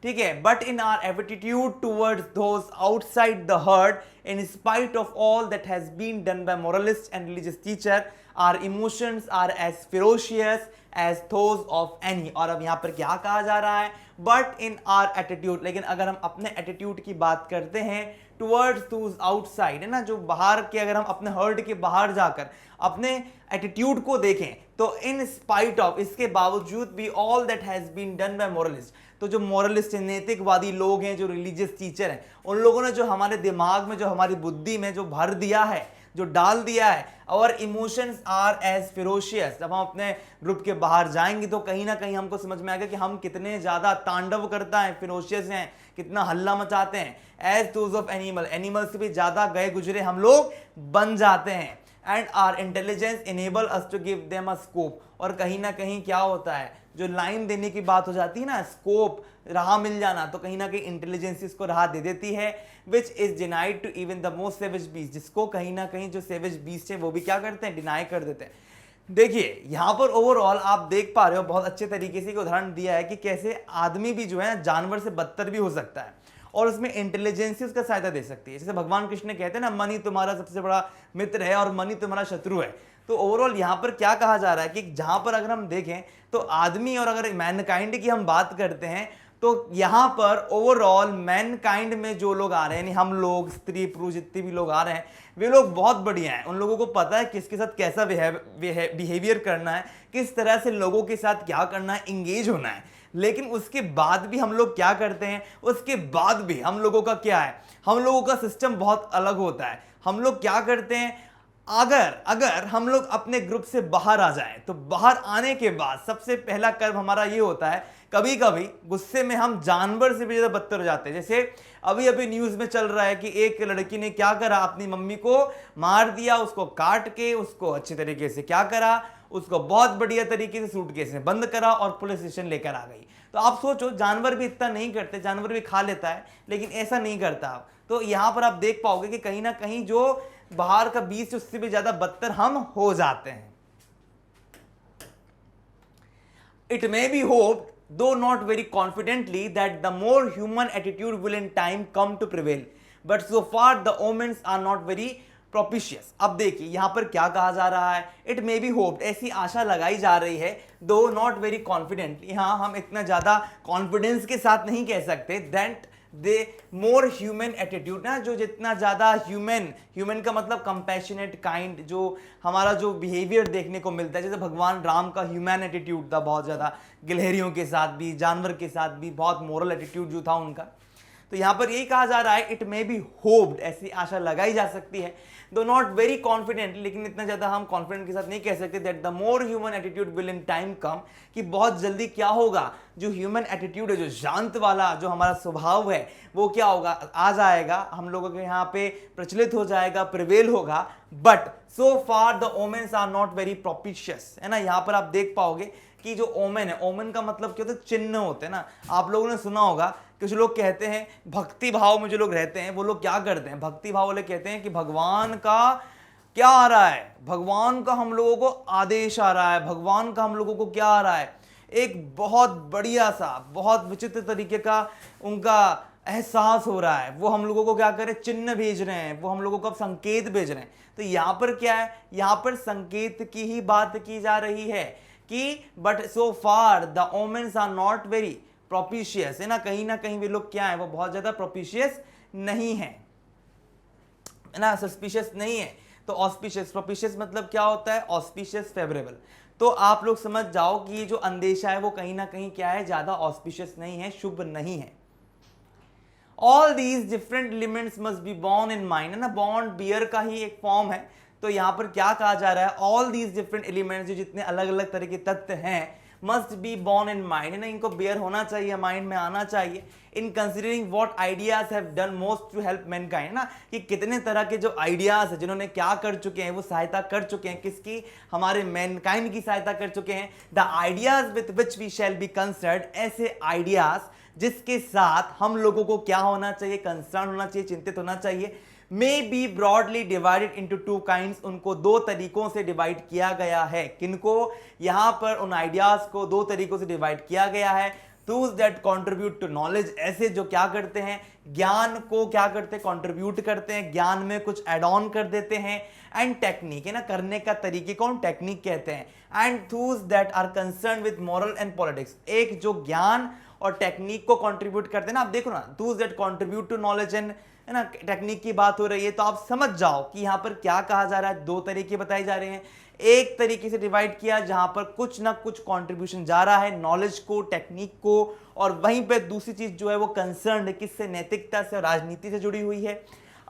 ठीक है। But in our attitude towards those outside the herd, in spite of all that has been done by moralist and religious teacher, our emotions are as ferocious as those of any. और अब यहां पर क्या कहा जा रहा है, बट इन आर एटीट्यूड, लेकिन अगर हम अपने एटीट्यूड की बात करते हैं टुवर्ड्स दोज आउटसाइड, है ना, जो बाहर के, अगर हम अपने हर्ड के बाहर जाकर अपने एटीट्यूड को देखें, तो इन स्पाइट ऑफ, इसके बावजूद भी, all that has been done by moralist, तो जो मोरलिस्ट नैतिकवादी लोग हैं, जो रिलीजियस टीचर हैं, उन लोगों ने जो हमारे दिमाग में, जो हमारी बुद्धि में जो भर दिया है, जो डाल दिया है, और इमोशंस आर एज फेरोशियस, जब हम अपने ग्रुप के बाहर जाएंगे तो कहीं ना कहीं हमको समझ में आएगा कि हम कितने ज्यादा तांडव करता है, फेरोशियस हैं, कितना हल्ला मचाते हैं, as those of animal, animal से भी ज्यादा गए गुजरे हम लोग बन जाते हैं। And our intelligence enable us to give them a scope, और कहीं ना कहीं क्या होता है, जो लाइन देने की बात हो जाती है ना, स्कोप, राह मिल जाना, तो कहीं ना कहीं इंटेलिजेंस इसको राह दे देती है, which is denied to even the most savage beast, जिसको कहीं ना कहीं जो सेविज बीस्ट है वो भी क्या करते हैं, डिनाई कर देते हैं। देखिए यहाँ पर ओवरऑल आप देख पा रहे हो बहुत अच्छे तरीके से एक उदाहरण दिया है कि कैसे आदमी भी जो है जानवर से बदतर भी हो सकता है और उसमें इंटेलिजेंस उसका सहायता दे सकती है। जैसे भगवान कृष्ण कहते हैं ना, मनी तुम्हारा सबसे बड़ा मित्र है और मनी तुम्हारा शत्रु है। तो ओवरऑल यहाँ पर क्या कहा जा रहा है कि जहां पर अगर हम देखें तो आदमी, और अगर मैनकाइंड की हम बात करते हैं तो यहाँ पर ओवरऑल मैनकाइंड में जो लोग आ रहे हैं, यानी हम लोग, स्त्री पुरुष जितने भी लोग आ रहे हैं, वे लोग बहुत बढ़िया हैं। उन लोगों को पता है किसके साथ कैसा बिहेवियर करना है, किस तरह से लोगों के साथ क्या करना है, इंगेज होना है। लेकिन उसके बाद भी हम लोग क्या करते हैं, उसके बाद भी हम लोगों का क्या है, हम लोगों का सिस्टम बहुत अलग होता है। हम लोग क्या करते हैं, अगर हम लोग अपने ग्रुप से बाहर आ जाएं तो बाहर आने के बाद सबसे पहला कर्म हमारा ये होता है, कभी कभी गुस्से में हम जानवर से भी ज्यादा बदतर हो जाते हैं। जैसे अभी अभी न्यूज में चल रहा है कि एक लड़की ने क्या करा, अपनी मम्मी को मार दिया, उसको काट के उसको अच्छे तरीके से क्या करा, उसको बहुत बढ़िया तरीके से सूटकेस में बंद करा और पुलिस स्टेशन लेकर आ गई। तो आप सोचो, जानवर भी इतना नहीं करते, जानवर भी खा लेता है लेकिन ऐसा नहीं करता आप। तो यहां पर आप देख पाओगे कि कहीं ना कहीं जो बाहर का बीच उससे भी ज्यादा बदतर हम हो जाते हैं। It may be hoped, though not very confidently, that the more human attitude will in time come to prevail, but so far the omens are not very propitious। अब देखिए यहां पर क्या कहा जा रहा है, इट मे बी होप्ड, ऐसी आशा लगाई जा रही है, दो नॉट वेरी कॉन्फिडेंटली, हाँ हम इतना ज्यादा कॉन्फिडेंस के साथ नहीं कह सकते, that they more human attitude ना, जो जितना ज्यादा ह्यूमन का मतलब कंपैशनेट काइंड, जो हमारा जो बिहेवियर देखने को मिलता है, जैसे भगवान राम का ह्यूमन एटीट्यूड था बहुत ज्यादा, गिलहरियों के साथ भी, जानवर के साथ भी बहुत मोरल एटीट्यूड जो था उनका। तो यहां पर यही कहा जा रहा है, इट मे बी होप्ड, ऐसी आशा लगाई जा सकती है, दो नॉट वेरी कॉन्फिडेंट, लेकिन इतना ज्यादा हम कॉन्फिडेंट के साथ नहीं कह सकते, that the more human attitude will in time come, कि बहुत जल्दी क्या होगा, जो ह्यूमन एटीट्यूड है, जो शांत वाला जो हमारा स्वभाव है, वो क्या होगा, आ जाएगा, हम लोगों के यहाँ पे प्रचलित हो जाएगा, प्रिवेल होगा। But so far the omens are not very propitious, है ना। यहाँ पर आप देख पाओगे कि जो ओमेन है, ओमेन का मतलब क्या होता है, चिन्ह होते हैं ना। आप लोगों ने सुना होगा कुछ लोग कहते हैं, भक्ति भाव में जो लोग रहते हैं वो लोग क्या करते हैं, भक्ति भाव वाले कहते हैं कि भगवान का क्या आ रहा है, भगवान का हम लोगों को आदेश आ रहा है, भगवान का हम लोगों को क्या आ रहा है, एक बहुत बढ़िया सा, बहुत विचित्र तरीके का उनका एहसास हो रहा है, वो हम लोगों को क्या करें, चिन्ह भेज रहे हैं, वो हम लोगों को अब संकेत भेज रहे हैं। तो यहां पर क्या है, यहां पर संकेत की ही बात की जा रही है कि but so far the omens are not very propitious, है ना कहीं वे लोग क्या है, वो बहुत ज्यादा प्रोपिशियस नहीं है ना, सस्पिशियस नहीं है। तो ऑस्पिशियस, प्रोपिशियस मतलब क्या होता है, ऑस्पिशियस, फेवरेबल। तो आप लोग समझ जाओ कि ये जो अंदेशा है वो कहीं ना कहीं क्या है, ज्यादा ऑस्पिशियस नहीं है, शुभ नहीं है। All these different elements must be born in mind, है ना, बॉन्ड बियर का ही एक फॉर्म है। तो यहां पर क्या कहा जा रहा है, ऑल दीज डिफरेंट एलिमेंट्स, जो जितने अलग अलग तरह के तत्व हैं, must be born in mind, है ना, इनको बियर होना चाहिए, माइंड में आना चाहिए। In considering what ideas have done most to help mankind, है ना, कि कितने तरह के जो आइडियाज है, जिन्होंने क्या कर चुके हैं, वो सहायता कर चुके हैं, किसकी, हमारे मैनकाइंड की सहायता कर चुके हैं। The ideas with which we shall be concerned, ऐसे आइडियाज जिसके साथ हम लोगों को क्या होना चाहिए, कंसर्न होना चाहिए, चिंतित होना चाहिए। May be broadly divided into two kinds, उनको दो तरीकों से डिवाइड किया गया है। किनको, यहां पर उन आइडियाज को दो तरीकों से डिवाइड किया गया है। Those that contribute to knowledge, ऐसे जो क्या करते हैं, ज्ञान को क्या करते हैं, कंट्रीब्यूट करते हैं, ज्ञान में कुछ एड ऑन कर देते हैं। एंड टेक्निक, है ना, करने का तरीके को हम टेक्निक कहते हैं। And those that are concerned with moral and politics, एक जो ज्ञान और टेक्निक को कंट्रीब्यूट करते हैं ना, आप देखो ना, those that contribute to knowledge and, है ना, टेक्निक की बात हो रही है, तो आप समझ जाओ कि यहां पर क्या कहा जा रहा है, दो तरीके बताए जा रहे हैं। एक तरीके से डिवाइड किया जहां पर कुछ ना कुछ कंट्रीब्यूशन जा रहा है, नॉलेज को, टेक्निक को, और वहीं पे दूसरी चीज जो है वो कंसर्न किससे, नैतिकता से और राजनीति से जुड़ी हुई है।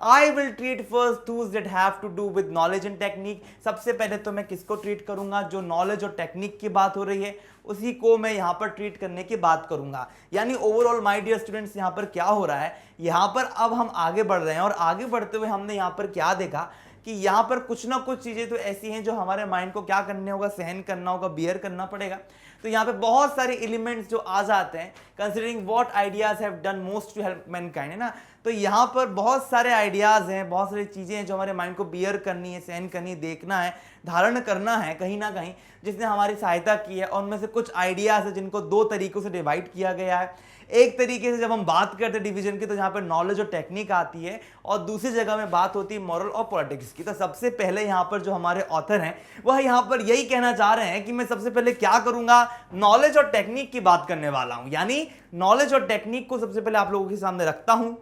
I will treat first those that have to do with knowledge and technique, सबसे पहले तो मैं किसको ट्रीट करूंगा, जो नॉलेज और टेक्निक की बात हो रही है उसी को मैं यहां पर ट्रीट करने की बात करूंगा। यानी ओवरऑल माय डियर स्टूडेंट्स, यहां पर क्या हो रहा है, यहां पर अब हम आगे बढ़ रहे हैं, और आगे बढ़ते हुए हमने यहां पर क्या देखा कि यहाँ पर कुछ ना कुछ चीजें तो ऐसी हैं जो हमारे माइंड को क्या करने होगा, सहन करना होगा, बियर करना पड़ेगा। तो यहाँ पे बहुत सारे एलिमेंट्स जो आ जाते हैं, considering what ideas have done most to help mankind, है ना। तो यहाँ पर बहुत सारे आइडियाज हैं, बहुत सारी चीजें हैं जो हमारे माइंड को बियर करनी है, सहन करनी, देखना है, धारण करना है कहीं ना कहीं, जिसने हमारी सहायता की है। और उनमें से कुछ आइडियाज है जिनको दो तरीकों से डिवाइड किया गया है। एक तरीके से जब हम बात करते हैं डिवीजन की, तो यहाँ पर नॉलेज और टेक्निक आती है, और दूसरी जगह में बात होती है मॉरल और पॉलिटिक्स की। तो सबसे पहले यहाँ पर जो हमारे ऑथर हैं वह यहाँ पर यही कहना चाह रहे हैं कि मैं सबसे पहले क्या करूंगा, नॉलेज और टेक्निक की बात करने वाला हूं। यानी नॉलेज और टेक्निक को सबसे पहले आप लोगों के सामने रखता हूं।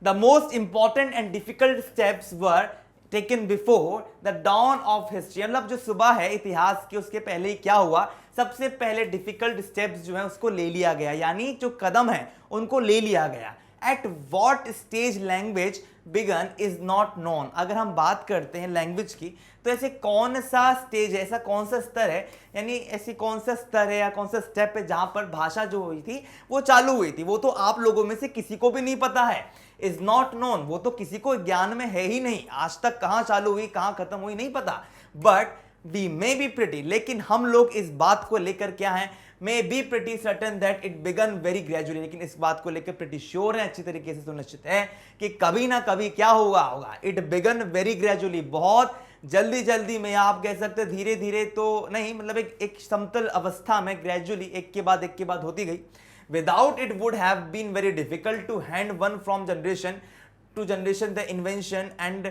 The most important and difficult steps were taken before the down of history. मतलब जो सुबह है इतिहास की, उसके पहले ही क्या हुआ, सबसे पहले डिफिकल्ट स्टेप्स जो है उसको ले लिया गया, यानी जो कदम है उनको ले लिया गया। At what stage language began is not known. अगर हम बात करते हैं लैंग्वेज की, तो ऐसे कौन सा स्टेज है, ऐसा कौन सा स्तर है, यानी ऐसी कौन सा स्तर है या कौन सा स्टेप है जहां पर भाषा जो हुई थी वो चालू हुई थी, वो तो आप लोगों में से किसी को भी नहीं पता है। इज नॉट नोन, वो तो किसी को ज्ञान में है ही नहीं, आज तक कहां चालू हुई कहां खत्म हुई नहीं पता। But we may be pretty, लेकिन हम लोग इस बात को लेकर क्या है, may be pretty certain that it began very gradually, लेकिन इस बात को लेकर प्रिटी श्योर है, अच्छी तरीके से सुनिश्चित है कि कभी ना कभी क्या होगा, इट बिगन वेरी ग्रेजुअली, बहुत जल्दी जल्दी में, आप कह सकते धीरे धीरे तो नहीं, मतलब एक समतल अवस्था में ग्रेजुअली एक के बाद होती गई। Without it would have been very difficult to hand on from generation to generation the invention and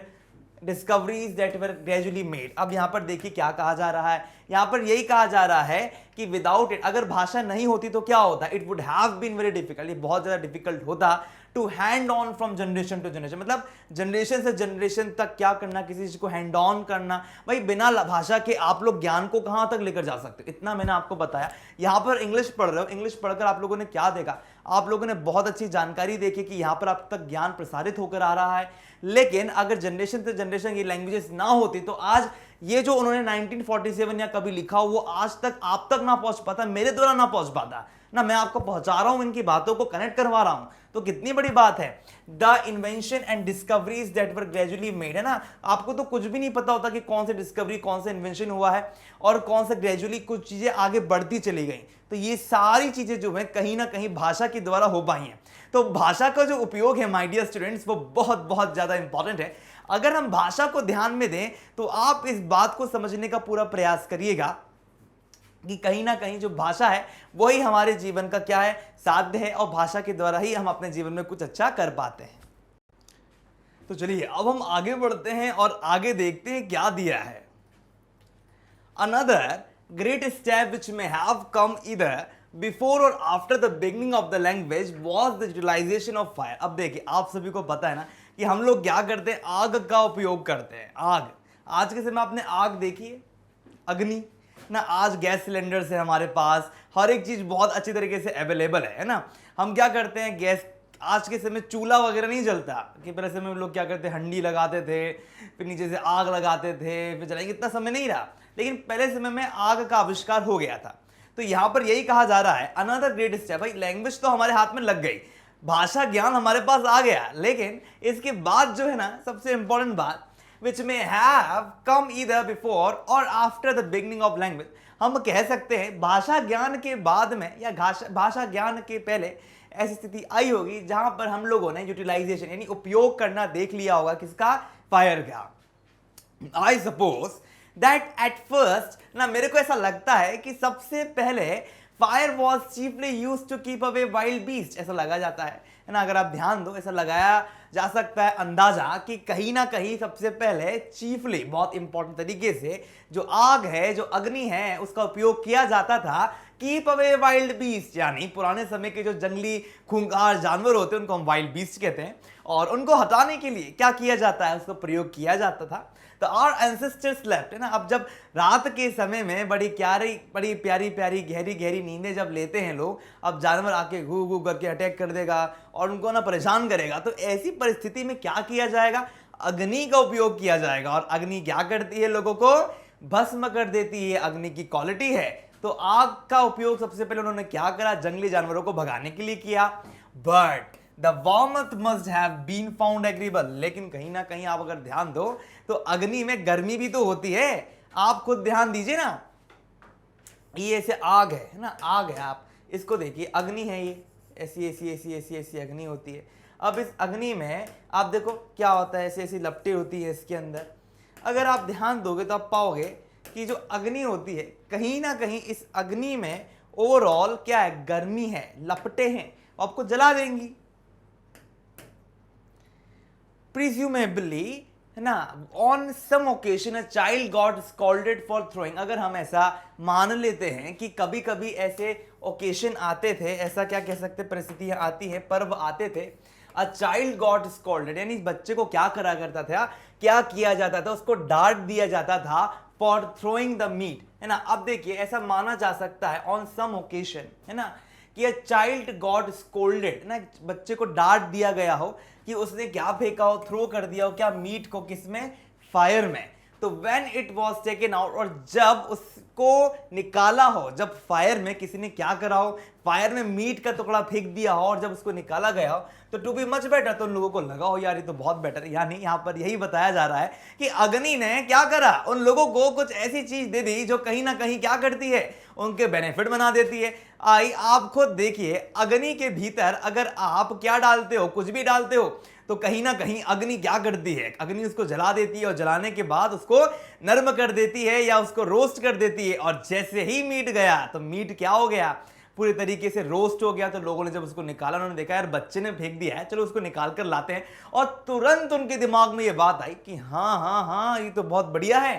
discoveries that were gradually made. अब यहां पर देखिए क्या कहा जा रहा है, यहां पर यही कहा जा रहा है कि विदाउट इट, अगर भाषा नहीं होती तो क्या होता, it would have been very difficult, ये बहुत ज्यादा डिफिकल्ट होता, to hand on from generation to generation, मतलब जनरेशन से जनरेशन तक क्या करना, किसी चीज को हैंड ऑन करना। भाई बिना भाषा के आप लोग ज्ञान को कहां तक लेकर जा सकते हो, इतना मैंने आपको बताया। यहां पर इंग्लिश पढ़ रहे हो, इंग्लिश पढ़कर आप लोगों ने क्या देखा, आप लोगों ने बहुत अच्छी जानकारी देखी कि यहां पर आप तक ज्ञान प्रसारित होकर आ रहा है। लेकिन अगर जनरेशन से जनरेशन ये लैंग्वेजेस ना होती तो आज ये जो उन्होंने 1947 या कभी लिखा हो वो आज तक आप तक ना पहुंच पाता, मेरे द्वारा ना पहुंच पाता ना, मैं आपको पहुंचा रहा हूं, इनकी बातों को कनेक्ट करवा रहा हूं, तो कितनी बड़ी बात है। The invention and discoveries that were gradually made, है ना, आपको तो कुछ भी नहीं पता होता कि कौन सी डिस्कवरी, कौन सा इन्वेंशन हुआ है और कौन सा ग्रेजुअली कुछ चीजें आगे बढ़ती चली गई। तो ये सारी चीजें जो है कहीं ना कहीं भाषा के द्वारा हो पाई हैं। तो भाषा का जो उपयोग है माय डियर स्टूडेंट्स, वो बहुत बहुत ज्यादा इंपॉर्टेंट है। अगर हम भाषा को ध्यान में दें तो आप इस बात को समझने का पूरा प्रयास करिएगा कि कहीं ना कहीं जो भाषा है वही हमारे जीवन का क्या है, साध्य है, और भाषा के द्वारा ही हम अपने जीवन में कुछ अच्छा कर पाते हैं। तो चलिए अब हम आगे बढ़ते हैं और आगे देखते हैं क्या दिया है। Another great step which may have come either before or after the beginning of the language was the utilization of fire. अब देखिए आप सभी को पता है ना कि हम लोग क्या करते हैं, आग का उपयोग करते हैं। आग, आज के समय आपने आग देखी है, अग्नि ना, आज गैस सिलेंडर से हमारे पास हर एक चीज बहुत अच्छी तरीके से अवेलेबल है ना। हम क्या करते हैं, गैस, आज के समय चूल्हा वगैरह नहीं जलता कि पहले समय में लोग क्या करते हैं, हंडी लगाते थे, फिर नीचे से आग लगाते थे, फिर जलाएंगे, इतना समय नहीं रहा। लेकिन पहले समय में आग का आविष्कार हो गया था। तो यहां पर यही कहा जा रहा है, अनदर ग्रेट स्टेप, भाई लैंग्वेज तो हमारे हाथ में लग गई, भाषा ज्ञान हमारे पास आ गया, लेकिन इसके बाद जो है ना सबसे इंपॉर्टेंट बात, which may have come either before or after the beginning of language, हम कह सकते हैं भाषा ज्ञान के बाद में या भाषा ज्ञान के पहले ऐसी स्थिति आई होगी जहां पर हम लोगों ने यूटिलाइजेशन यानी उपयोग करना देख लिया होगा, किसका, फायर का। I suppose that at first, ना मेरे को ऐसा लगता है कि सबसे पहले fire was chiefly use to keep away wild beast, ऐसा लगा जाता है ना, अगर आप ध्यान दो ऐसा लगाया जा सकता है अंदाजा कि कहीं ना कहीं सबसे पहले चीफली, बहुत इंपॉर्टेंट तरीके से जो आग है, जो अग्नि है, उसका उपयोग किया जाता था कीप अवे वाइल्ड बीस्ट, यानी पुराने समय के जो जंगली खूंखार जानवर होते हैं उनको हम वाइल्ड बीस्ट कहते हैं, और उनको हटाने के लिए क्या किया जाता है, उसका प्रयोग किया जाता था। तो आवर एंसेस्टर्स स्लेप्ट, है ना, अब जब रात के समय में बड़ी प्यारी प्यारी गहरी गहरी नींदें जब लेते हैं लोग, अब जानवर आके घू घू करके अटैक कर देगा और उनको ना परेशान करेगा, तो ऐसी परिस्थिति में क्या किया जाएगा, अग्नि का उपयोग किया जाएगा। और अग्नि क्या करती है, लोगों को भस्म कर देती है, अग्नि की क्वालिटी है। तो आग का उपयोग सबसे पहले उन्होंने क्या करा, जंगली जानवरों को भगाने के लिए किया। But the warmth must have been found agreeable. लेकिन कहीं ना कहीं आप अगर ध्यान दो तो अग्नि में गर्मी भी तो होती है। आप खुद ध्यान दीजिए ना, ये ऐसे आग है ना, आग है, आप इसको देखिए, अग्नि है, ये ऐसी ऐसी ऐसी ऐसी ऐसी अग्नि होती है। अब इस अग्नि में आप देखो क्या होता है, ऐसी ऐसी लपटें होती है इसके अंदर। अगर आप ध्यान दोगे तो आप पाओगे कि जो अग्नि होती है कहीं ना कहीं इस अग्नि में ओवरऑल क्या है, गर्मी है, लपटें हैं, आपको जला देंगी। प्रिज्यूमेबली है ना, on some occasion a child got scalded for throwing. अगर हम ऐसा मान लेते हैं कि कभी कभी ऐसे ओकेजन आते थे, ऐसा क्या कह सकते, परिस्थितियां आती है, पर्व आते थे, अ चाइल्ड गॉट स्कॉल्डेड, यानी बच्चे को क्या करा करता था, क्या किया जाता था, उसको डांट दिया जाता था फॉर थ्रोइंग द मीट, है ना। अब देखिए ऐसा माना जा सकता है ऑन सम ओकेजन, है ना, कि अ चाइल्ड गॉट स्कोल्डेड, ना, बच्चे को डांट दिया गया हो कि उसने क्या फेंका हो, थ्रो कर दिया हो क्या, मीट को, किसमें, फायर में। तो when it was taken out, और जब उसको निकाला हो, जब फायर में किसी ने क्या करा हो, फायर में मीट का टुकड़ा फेंक दिया हो और जब उसको निकाला गया हो, तो टू बी मच बेटर, तो उन लोगों को लगा हो यार ये तो बहुत बेटर। यानी यहां पर यही बताया जा रहा है कि अग्नि ने क्या करा, उन लोगों को कुछ ऐसी चीज दे दी जो कहीं ना कहीं क्या करती है, उनके बेनिफिट बना देती है। आई आप खुद देखिए, अग्नि के भीतर अगर आप क्या डालते हो, कुछ भी डालते हो, तो कहीं ना कहीं अग्नि क्या करती है, अग्नि उसको जला देती है और जलाने के बाद उसको नर्म कर देती है या उसको रोस्ट कर देती है। और जैसे ही मीट गया तो मीट क्या हो गया, पूरी तरीके से रोस्ट हो गया। तो लोगों ने जब उसको निकाला, उन्होंने देखा यार बच्चे ने फेंक दिया है, चलो उसको निकाल कर लाते हैं। और तुरंत उनके दिमाग में ये बात आई कि हाँ हाँ हाँ ये तो बहुत बढ़िया है।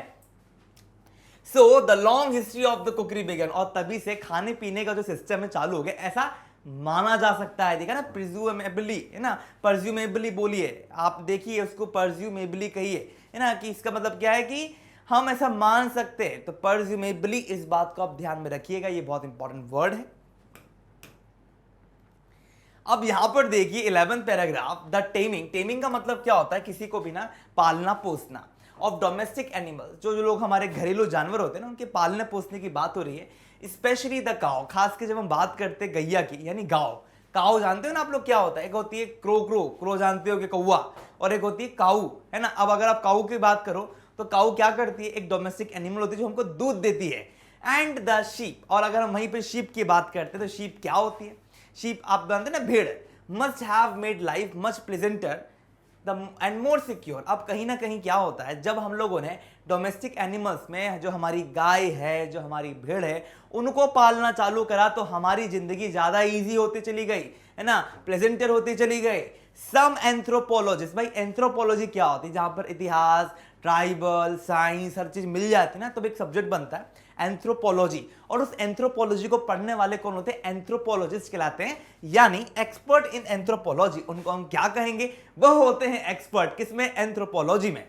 So the long history of the cookery began, और तभी से खाने पीने का जो सिस्टम है चालू हो गया, ऐसा माना जा सकता है। देखा ना, प्रिज्यूमेबली, है ना, परज्यूमेबली बोलिए, आप देखिए उसको परज्यूमेबली कहिए, है ना, कि इसका मतलब क्या है कि हम ऐसा मान सकते हैं। तो परज्यूमेबली, इस बात को आप ध्यान में रखिएगा, ये बहुत इंपॉर्टेंट वर्ड है। अब यहां पर देखिए 11th paragraph, the taming. Taming का मतलब क्या होता है, किसी को भी ना पालना पोसना, ऑफ डोमेस्टिक एनिमल, जो जो लोग हमारे घरेलू जानवर होते हैं ना, उनके पालने पोसने की बात हो रही है। स्पेशली द काउ, खास के जब हम बात करते हैं गैया की, यानी गाओ। काऊ जानते हो ना आप लोग क्या होता है, एक होती है क्रो, क्रो क्रो जानते हो कि कौवा, और एक होती है काऊ, है ना। अब अगर आप काऊ की बात करो तो काऊ क्या करती है, एक डोमेस्टिक एनिमल होती है जो हमको दूध देती है। एंड द शीप, और अगर हम वहीं पे शीप की बात करते हैं तो शीप क्या होती है, शीप आप जानते हैं ना, भेड़। Must have made life much pleasanter and more secure. अब कहीं ना कहीं क्या होता है, जब हम लोगों ने डोमेस्टिक एनिमल्स में जो हमारी गाय है, जो हमारी भेड़ है, उनको पालना चालू करा, तो हमारी जिंदगी ज्यादा इजी होती चली गई, है ना, प्लेजेंटर होती चली गई। सम एंथ्रोपोलॉजिस्ट, भाई एंथ्रोपोलॉजी क्या होती है, जहां पर इतिहास, ट्राइबल, साइंस, हर चीज मिल जाती है ना, तो एक सब्जेक्ट बनता है एंथ्रोपोलॉजी। और उस एंथ्रोपोलॉजी को पढ़ने वाले कौन होते हैं, एंथ्रोपोलॉजिस्ट कहलाते हैं, यानी एक्सपर्ट इन एंथ्रोपोलॉजी। उनको हम क्या कहेंगे, वह होते हैं एक्सपर्ट, किसमें, एंथ्रोपोलॉजी में।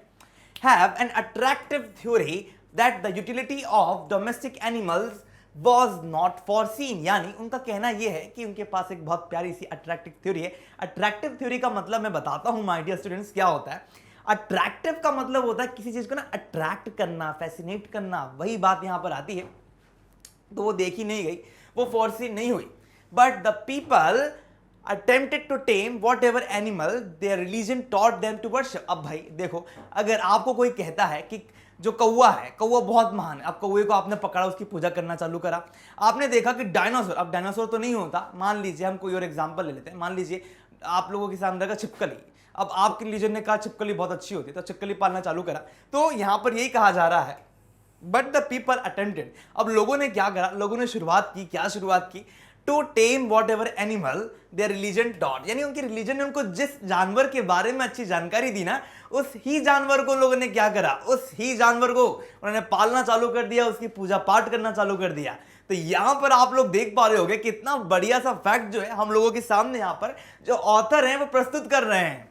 Have an attractive theory that the utility of domestic animals was not foreseen, यानी उनका कहना यह है कि उनके पास एक बहुत प्यारी सी अट्रैक्टिव थ्योरी है। अट्रैक्टिव थ्योरी का मतलब मैं बताता हूं माय डियर स्टूडेंट्स क्या होता है। अट्रैक्टिव का मतलब होता है किसी चीज को ना अट्रैक्ट करना, फैसिनेट करना, वही बात यहां पर आती है। तो वो देखी नहीं गई, वो फोरसीन नहीं हुई, but the people attempted to tame whatever animal their religion taught them to worship। अब भाई देखो, अगर आपको कोई कहता है कि जो कौवा है, कौवा बहुत महान है, अब कौवे को आपने पकड़ा, उसकी पूजा करना चालू करा, आपने देखा कि डायनासोर, अब डायनासोर तो नहीं होता, मान लीजिए हम कोई और एग्जांपल ले लेते हैं, मान लीजिए आप लोगों के सामने का छिपकली। अब आपके रिलीजन ने कहा छिपकली बहुत अच्छी होती है, तो छिपकली पालना चालू करा। तो यहां पर यही कहा जा रहा है, बट द पीपल अटेंडेड। अब लोगों ने क्या करा, लोगों ने शुरुआत की, क्या शुरुआत की, to tame whatever animal their religion taught, यानी उनकी रिलीजन ने उनको जिस जानवर के बारे में अच्छी जानकारी दी ना, उस ही जानवर को लोगों ने क्या करा, उस ही जानवर को उन्होंने पालना चालू कर दिया, उसकी पूजा पाठ करना चालू कर दिया। तो यहां पर आप लोग देख पा रहे होंगे कितना बढ़िया सा फैक्ट जो है हम लोगों के सामने यहां पर जो ऑथर हैं वो प्रस्तुत कर रहे हैं।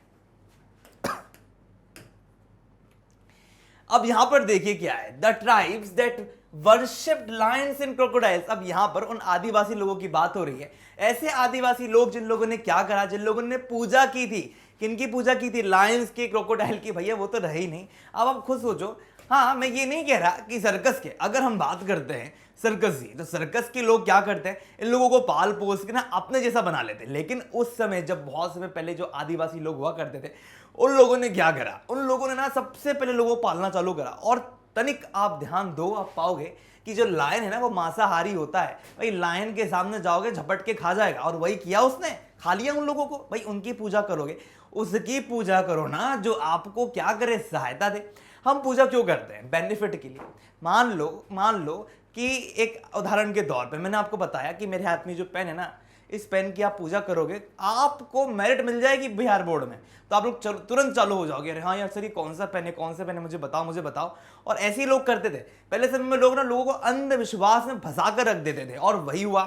अब यहां पर देखिए क्या है, the tribes that worshipped Lions and crocodiles. अब यहां पर उन आदिवासी लोगों की बात हो रही है, ऐसे आदिवासी लोग जिन लोगों ने क्या करा, जिन लोगों ने पूजा की थी, किनकी पूजा की थी, लायंस की, क्रोकोडाइल की। भैया वो तो रहे ही नहीं। अब आप खुद सोचो, हाँ मैं ये नहीं कह रहा कि सर्कस के, अगर हम बात करते हैं सर्कस ही। तो सर्कस के लोग क्या करते हैं, इन लोगों को पाल पोस के ना अपने जैसा बना लेते हैं। लेकिन उस समय जब बहुत समय पहले जो आदिवासी लोग हुआ करते थे, उन लोगों ने क्या करा, उन लोगों ने ना सबसे पहले लोगों को पालना चालू करा। और तनिक आप ध्यान दो, आप पाओगे कि जो लायन है ना वो मांसाहारी होता है। भाई लायन के सामने जाओगे झपट के खा जाएगा, और वही किया उसने, खा लिया उन लोगों को। भाई उनकी पूजा करोगे, उसकी पूजा करो ना जो आपको क्या करे, सहायता दे। हम पूजा क्यों करते हैं, बेनिफिट के लिए। मान लो कि एक उदाहरण के तौर पे मैंने आपको बताया कि मेरे हाथ में जो पेन है ना, इस पेन की आप पूजा करोगे, आपको मेरिट मिल जाएगी बिहार बोर्ड में, तो आप लोग तुरंत चालू हो जाओगे, अरे हाँ यार सर ये कौन सा पेन है, कौन सा पेन है, मुझे बताओ। और ऐसे ही लोग करते थे पहले समय में। लोग ना लोगों को अंधविश्वास में फंसा कर रख देते थे, और वही हुआ।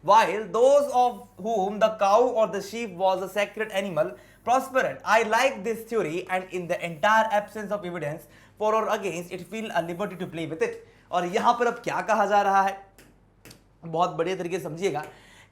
While those of whom the cow or the sheep was a sacred animal prospered. I like this theory, and in the entire absence of evidence for or against, it feel a liberty to play with it. और यहां पर अब क्या कहा जा रहा है, बहुत बढ़िया तरीके से समझिएगा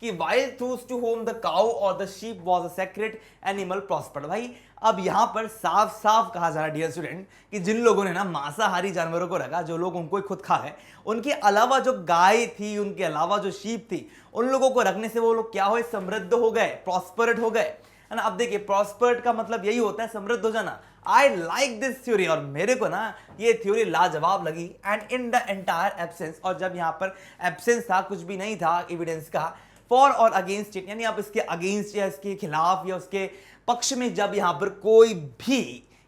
कि while those to whom the cow or the sheep was a sacred animal prospered. भाई अब यहां पर साफ साफ कहा जा रहा है डियर स्टूडेंट कि जिन लोगों ने ना मांसाहारी जानवरों को रखा, जो लोग उनको खुद खा गए, उनके अलावा जो गाय थी, उनके अलावा जो शीप थी, उन लोगों को रखने से वो लोग क्या हुए, समृद्ध हो गए, प्रॉस्परेट हो गए, है ना। अब देखिए प्रॉस्पर्ड का मतलब यही होता है समृद्ध हो जाना। आई लाइक दिस थ्योरी, और मेरे को ना ये थ्योरी लाजवाब लगी। And in the entire absence, और जब यहाँ पर एब्सेंस था, कुछ भी नहीं था एविडेंस का, फॉर और अगेंस्ट इट, यानी आप इसके अगेंस्ट या इसके खिलाफ या उसके पक्ष में जब यहां पर कोई भी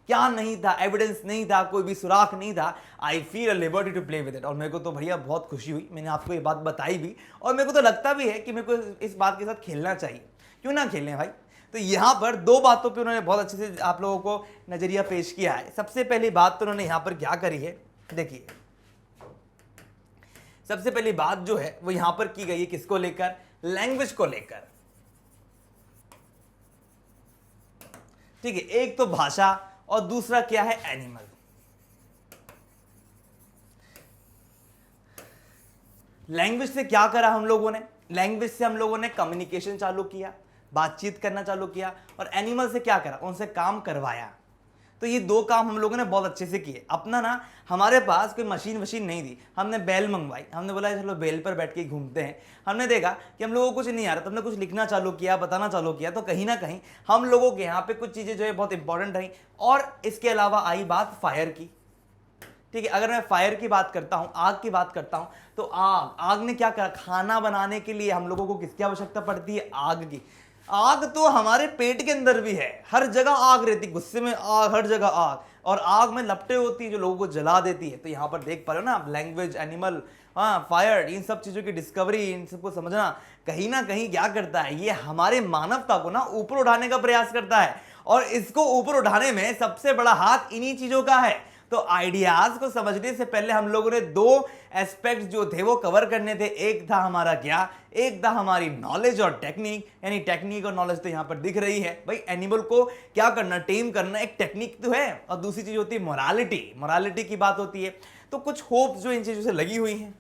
क्या नहीं था, एविडेंस नहीं था, कोई भी सुराख नहीं था, I feel a liberty to play with it. और मेरे को तो भैया बहुत खुशी हुई, मैंने आपको ये बात बताई भी, और मेरे को तो लगता भी है कि मेरे को इस बात के साथ खेलना चाहिए, क्यों ना खेलें भाई। तो यहां पर दो बातों पे उन्होंने बहुत अच्छे से आप लोगों को नजरिया पेश किया है। सबसे पहली बात तो उन्होंने यहां पर क्या करी है, देखिए सबसे पहली बात जो है वो यहां पर की गई है किसको लेकर, लैंग्वेज को लेकर। ठीक है, एक तो भाषा और दूसरा क्या है, एनिमल। लैंग्वेज से क्या करा हम लोगों ने, लैंग्वेज से हम लोगों ने कम्युनिकेशन चालू किया, बातचीत करना चालू किया, और एनिमल से क्या करा, उनसे काम करवाया। तो ये दो काम हम लोगों ने बहुत अच्छे से किए। अपना ना हमारे पास कोई मशीन नहीं थी, हमने बैल मंगवाई, हमने बोला चलो बैल पर बैठ के घूमते हैं। हमने देखा कि हम लोगों को कुछ नहीं आ रहा, तो हमने कुछ लिखना चालू किया, बताना चालू किया। तो कहीं ना कहीं हम लोगों के यहाँ पे कुछ चीज़ें जो है बहुत इंपॉर्टेंट रही। और इसके अलावा आई बात फायर की। ठीक है, अगर मैं फायर की बात करता हूँ, आग की बात करता हूँ, तो आग ने क्या करा, खाना बनाने के लिए हम लोगों को किसकी आवश्यकता पड़ती है, आग की। आग तो हमारे पेट के अंदर भी है, हर जगह आग रहती, गुस्से में आग, हर जगह आग, और आग में लपटें होती है जो लोगों को जला देती है। तो यहाँ पर देख पा रहे हो ना आप, लैंग्वेज, एनिमल, फायर, इन सब चीजों की डिस्कवरी, इन सबको समझना कहीं ना कहीं क्या करता है, ये हमारे मानवता को ना ऊपर उठाने का प्रयास करता है। और इसको ऊपर उठाने में सबसे बड़ा हाथ इन्हीं चीजों का है। तो आइडियाज को समझने से पहले हम लोगों ने दो एस्पेक्ट जो थे वो कवर करने थे। एक था हमारा क्या, एक था हमारी नॉलेज और टेक्निक, यानी टेक्निक और नॉलेज तो यहां पर दिख रही है। भाई एनिमल को क्या करना, टेम करना एक टेक्निक तो है, और दूसरी चीज होती है मोरालिटी, मोरालिटी की बात होती है। तो कुछ होप्स जो इन चीजों से लगी हुई हैं।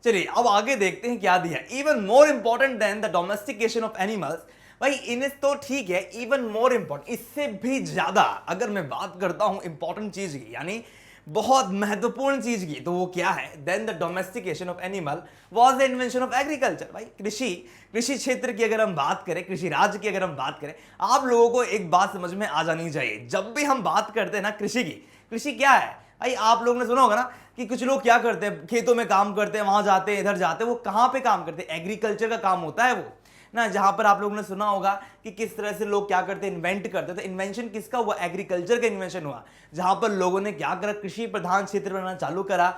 चलिए अब आगे देखते हैं क्या दिया। Even more important than the domestication of animals, भाई इन्हें तो ठीक है, इवन मोर इंपॉर्टेंट, इससे भी ज्यादा अगर मैं बात करता हूं इंपॉर्टेंट चीज की, यानी बहुत महत्वपूर्ण चीज की, तो वो क्या है, than the domestication of animal was the invention of agriculture. भाई कृषि क्षेत्र की अगर हम बात करें, कृषि राज्य की अगर हम बात करें, आप लोगों को एक बात समझ में आ जानी चाहिए। जब भी हम बात करते हैं ना कृषि की, कृषि क्या है भाई, आप लोगों ने सुना होगा ना कि कुछ लोग क्या करते हैं, खेतों में काम करते हैं, वहां जाते हैं, इधर जाते हैं। वो कहां पे काम करते हैं, एग्रीकल्चर का काम होता है वो ना। जहां पर आप लोगों ने सुना होगा कि किस तरह से लोग क्या करते हैं, इन्वेंट करते। तो इन्वेंशन किसका हुआ, एग्रीकल्चर का इन्वेंशन हुआ, जहां पर लोगों ने क्या करा, कृषि प्रधान क्षेत्र बनाना चालू करा,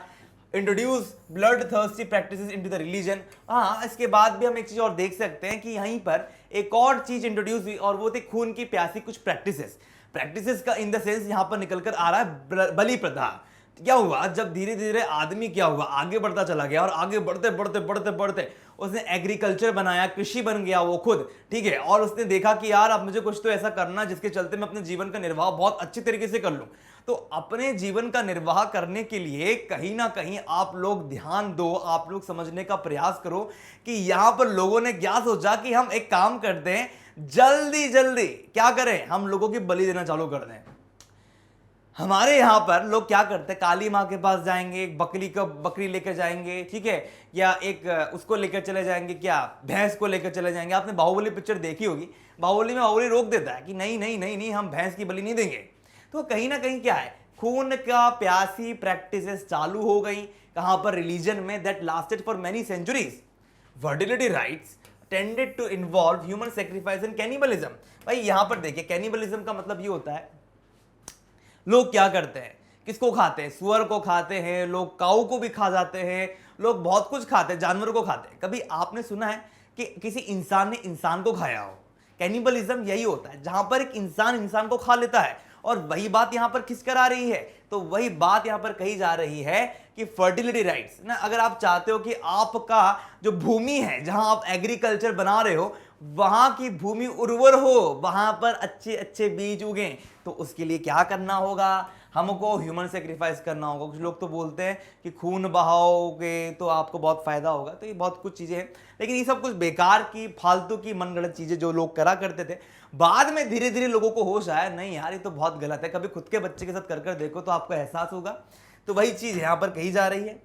introduce blood thirsty practices into the religion. हाँ, इसके बाद भी हम एक चीज और देख सकते हैं कि यहीं पर एक और चीज इंट्रोड्यूस हुई, और वो थी खून की प्यासी कुछ प्रैक्टिसेस का इन द सेंस यहां पर निकल कर आ रहा है बलि प्रथा। क्या हुआ, जब धीरे धीरे आदमी क्या हुआ, आगे बढ़ता चला गया, और आगे बढ़ते बढ़ते बढ़ते बढ़ते उसने एग्रीकल्चर बनाया, कृषि बन गया वो खुद, ठीक है। और उसने देखा कि यार अब मुझे कुछ तो ऐसा करना जिसके चलते मैं अपने जीवन का निर्वाह बहुत अच्छे तरीके से कर लूं। तो अपने जीवन का निर्वाह करने के लिए कहीं ना कहीं आप लोग ध्यान दो, आप लोग समझने का प्रयास करो कि यहां पर लोगों ने क्या सोचा कि हम एक काम करते हैं, जल्दी जल्दी क्या करें, हम लोगों की बलि देना चालू कर दें। हमारे यहाँ पर लोग क्या करते हैं, काली माँ के पास जाएंगे, एक बकरी लेकर जाएंगे, ठीक है, या एक उसको लेकर चले जाएंगे, क्या भैंस को लेकर चले जाएंगे। आपने बाहुबली पिक्चर देखी होगी, बाहुबली में बाहुबली रोक देता है कि नहीं नहीं नहीं नहीं, हम भैंस की बलि नहीं देंगे। तो कहीं ना कहीं क्या है, खून का प्यासी प्रैक्टिसेस चालू हो गई कहां पर, रिलीजन में, that lasted for many centuries. Fertility rites tended to involve human sacrifice and cannibalism. भाई यहां पर देखिए, कैनिबलिज्म का मतलब ये होता है, लोग क्या करते हैं, किसको खाते हैं, सुअर को खाते हैं, लोग काऊ को भी खा जाते हैं, लोग बहुत कुछ खाते हैं, जानवरों को खाते हैं। कभी आपने सुना है कि किसी इंसान ने इंसान को खाया हो? कैनिबलिज्म यही होता है, जहां पर एक इंसान इंसान को खा लेता है। और वही बात यहां पर खिंचकर आ रही है, तो वही बात यहां पर कही जा रही है कि फर्टिलिटी राइट्स ना, अगर आप चाहते हो कि आपका जो भूमि है जहां आप एग्रीकल्चर बना रहे हो, वहां की भूमि उर्वर हो, वहां पर अच्छे अच्छे बीज उगे, तो उसके लिए क्या करना होगा, हमको ह्यूमन सेक्रीफाइस करना होगा। कुछ लोग तो बोलते हैं कि खून बहाओगे तो आपको बहुत फायदा होगा, तो ये बहुत कुछ चीजें हैं, लेकिन ये सब कुछ बेकार की, फालतू की, मनगढ़ंत चीजें जो लोग करा करते थे। बाद में धीरे धीरे लोगों को होश आया, नहीं यार ये तो बहुत गलत है, कभी खुद के बच्चे के साथ कर कर देखो तो आपको एहसास होगा। तो वही चीज यहां पर कही जा रही है।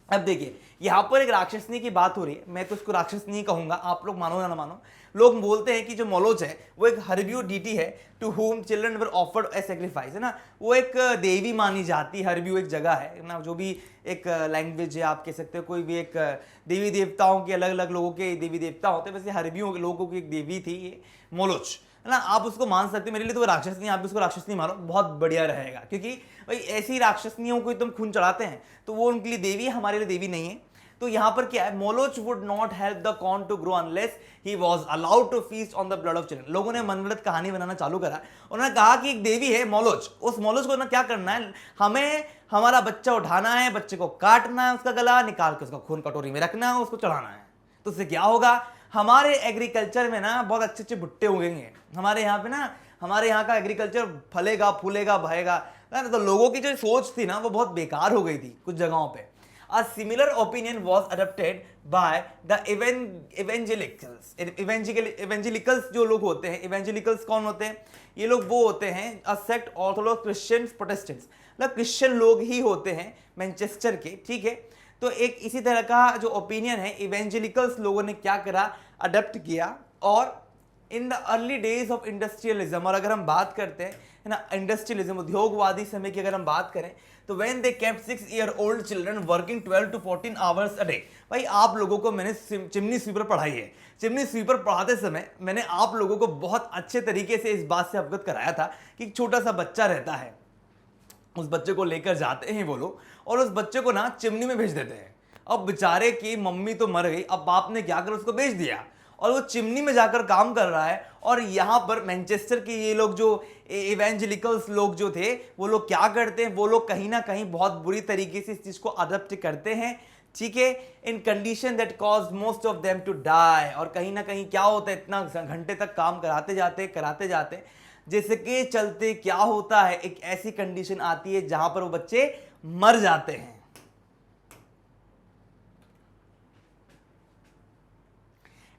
अब देखिए, यहां पर एक राक्षसनी की बात हो रही है, मैं तो उसको राक्षसनी कहूंगा, आप लोग मानो या ना मानो। लोग बोलते हैं कि जो मोलोच है वो एक हर्ब्यू डीटी है, to whom children were offered a sacrifice, है ना, वो एक देवी मानी जाती है। हर्ब्यू एक जगह है ना, जो भी एक लैंग्वेज है, आप कह सकते हो, कोई भी एक देवी देवताओं के, अलग अलग लोगों के देवी देवता होते हैं, वैसे हर्ब्यू लोगों की एक देवी थी ये मोलोच, है ना। आप उसको मान सकते हो, मेरे लिए तो वो राक्षस नहीं, आप उसको राक्षस नहीं मानो, बहुत बढ़िया रहेगा, क्योंकि भाई ऐसी राक्षसनियों को तुम खून चढ़ाते हैं तो वो उनके लिए देवी है, हमारे लिए देवी नहीं है। तो यहां पर क्या है, Moloch would not help the corn to grow unless he was allowed to feast on the blood of children. लोगों ने मनगढ़ंत कहानी बनाना चालू करा, उन्होंने कहा कि एक देवी है मोलोच, उस मोलोच को ना क्या करना है, हमें हमारा बच्चा उठाना है, बच्चे को काटना है, उसका गला निकाल के उसका खून कटोरी में रखना है, उसको चढ़ाना है। तो उससे क्या होगा, हमारे एग्रीकल्चर में ना बहुत अच्छे अच्छे भुट्टे उगेंगे, हमारे यहाँ पे ना, हमारे यहाँ का एग्रीकल्चर फलेगा फूलेगा भरेगा। तो लोगों की जो सोच थी ना वो बहुत बेकार हो गई थी कुछ जगहों पे। A similar opinion was adopted by the evangelicals जो लोग होते हैं, evangelicals कौन होते हैं, ये लोग वो होते हैं a sect Orthodox Christians Protestants, मतलब क्रिश्चियन लोग ही होते हैं मैनचेस्टर के, ठीक है। तो एक इसी तरह का जो ओपिनियन है, इवेंजेलिकल्स लोगों ने क्या करा, अडॉप्ट किया। और in the early days of industrialism, और अगर हम बात करते हैं, है ना, इंडस्ट्रियलिज्म, उद्योगवादी समय की अगर हम बात करें, तो when they kept 6-year-old children working 12 to 14 hours a day. भाई आप लोगों को मैंने चिमनी स्वीपर पढ़ाई है, चिमनी स्वीपर पढ़ाते समय मैंने आप लोगों को बहुत अच्छे तरीके से इस बात से अवगत कराया था कि एक छोटा सा बच्चा रहता है, उस बच्चे को लेकर जाते हैं वो लोग और उस बच्चे को ना चिमनी में भेज देते हैं। अब बेचारे की मम्मी तो मर गई, अब बाप ने क्या कर उसको भेज दिया और वो चिमनी में जाकर काम कर रहा है। और यहाँ पर मैनचेस्टर के ये लोग जो इवेंजेलिकल्स लोग जो थे, वो लोग क्या करते हैं, वो लोग कहीं ना कहीं बहुत बुरी तरीके से इस चीज को अडॉप्ट करते हैं, ठीक है, in condition that cause most of them to die. और कहीं ना कहीं क्या होता है, इतना घंटे तक काम कराते जाते जिसके चलते क्या होता है, एक ऐसी कंडीशन आती है जहां पर वो बच्चे मर जाते हैं।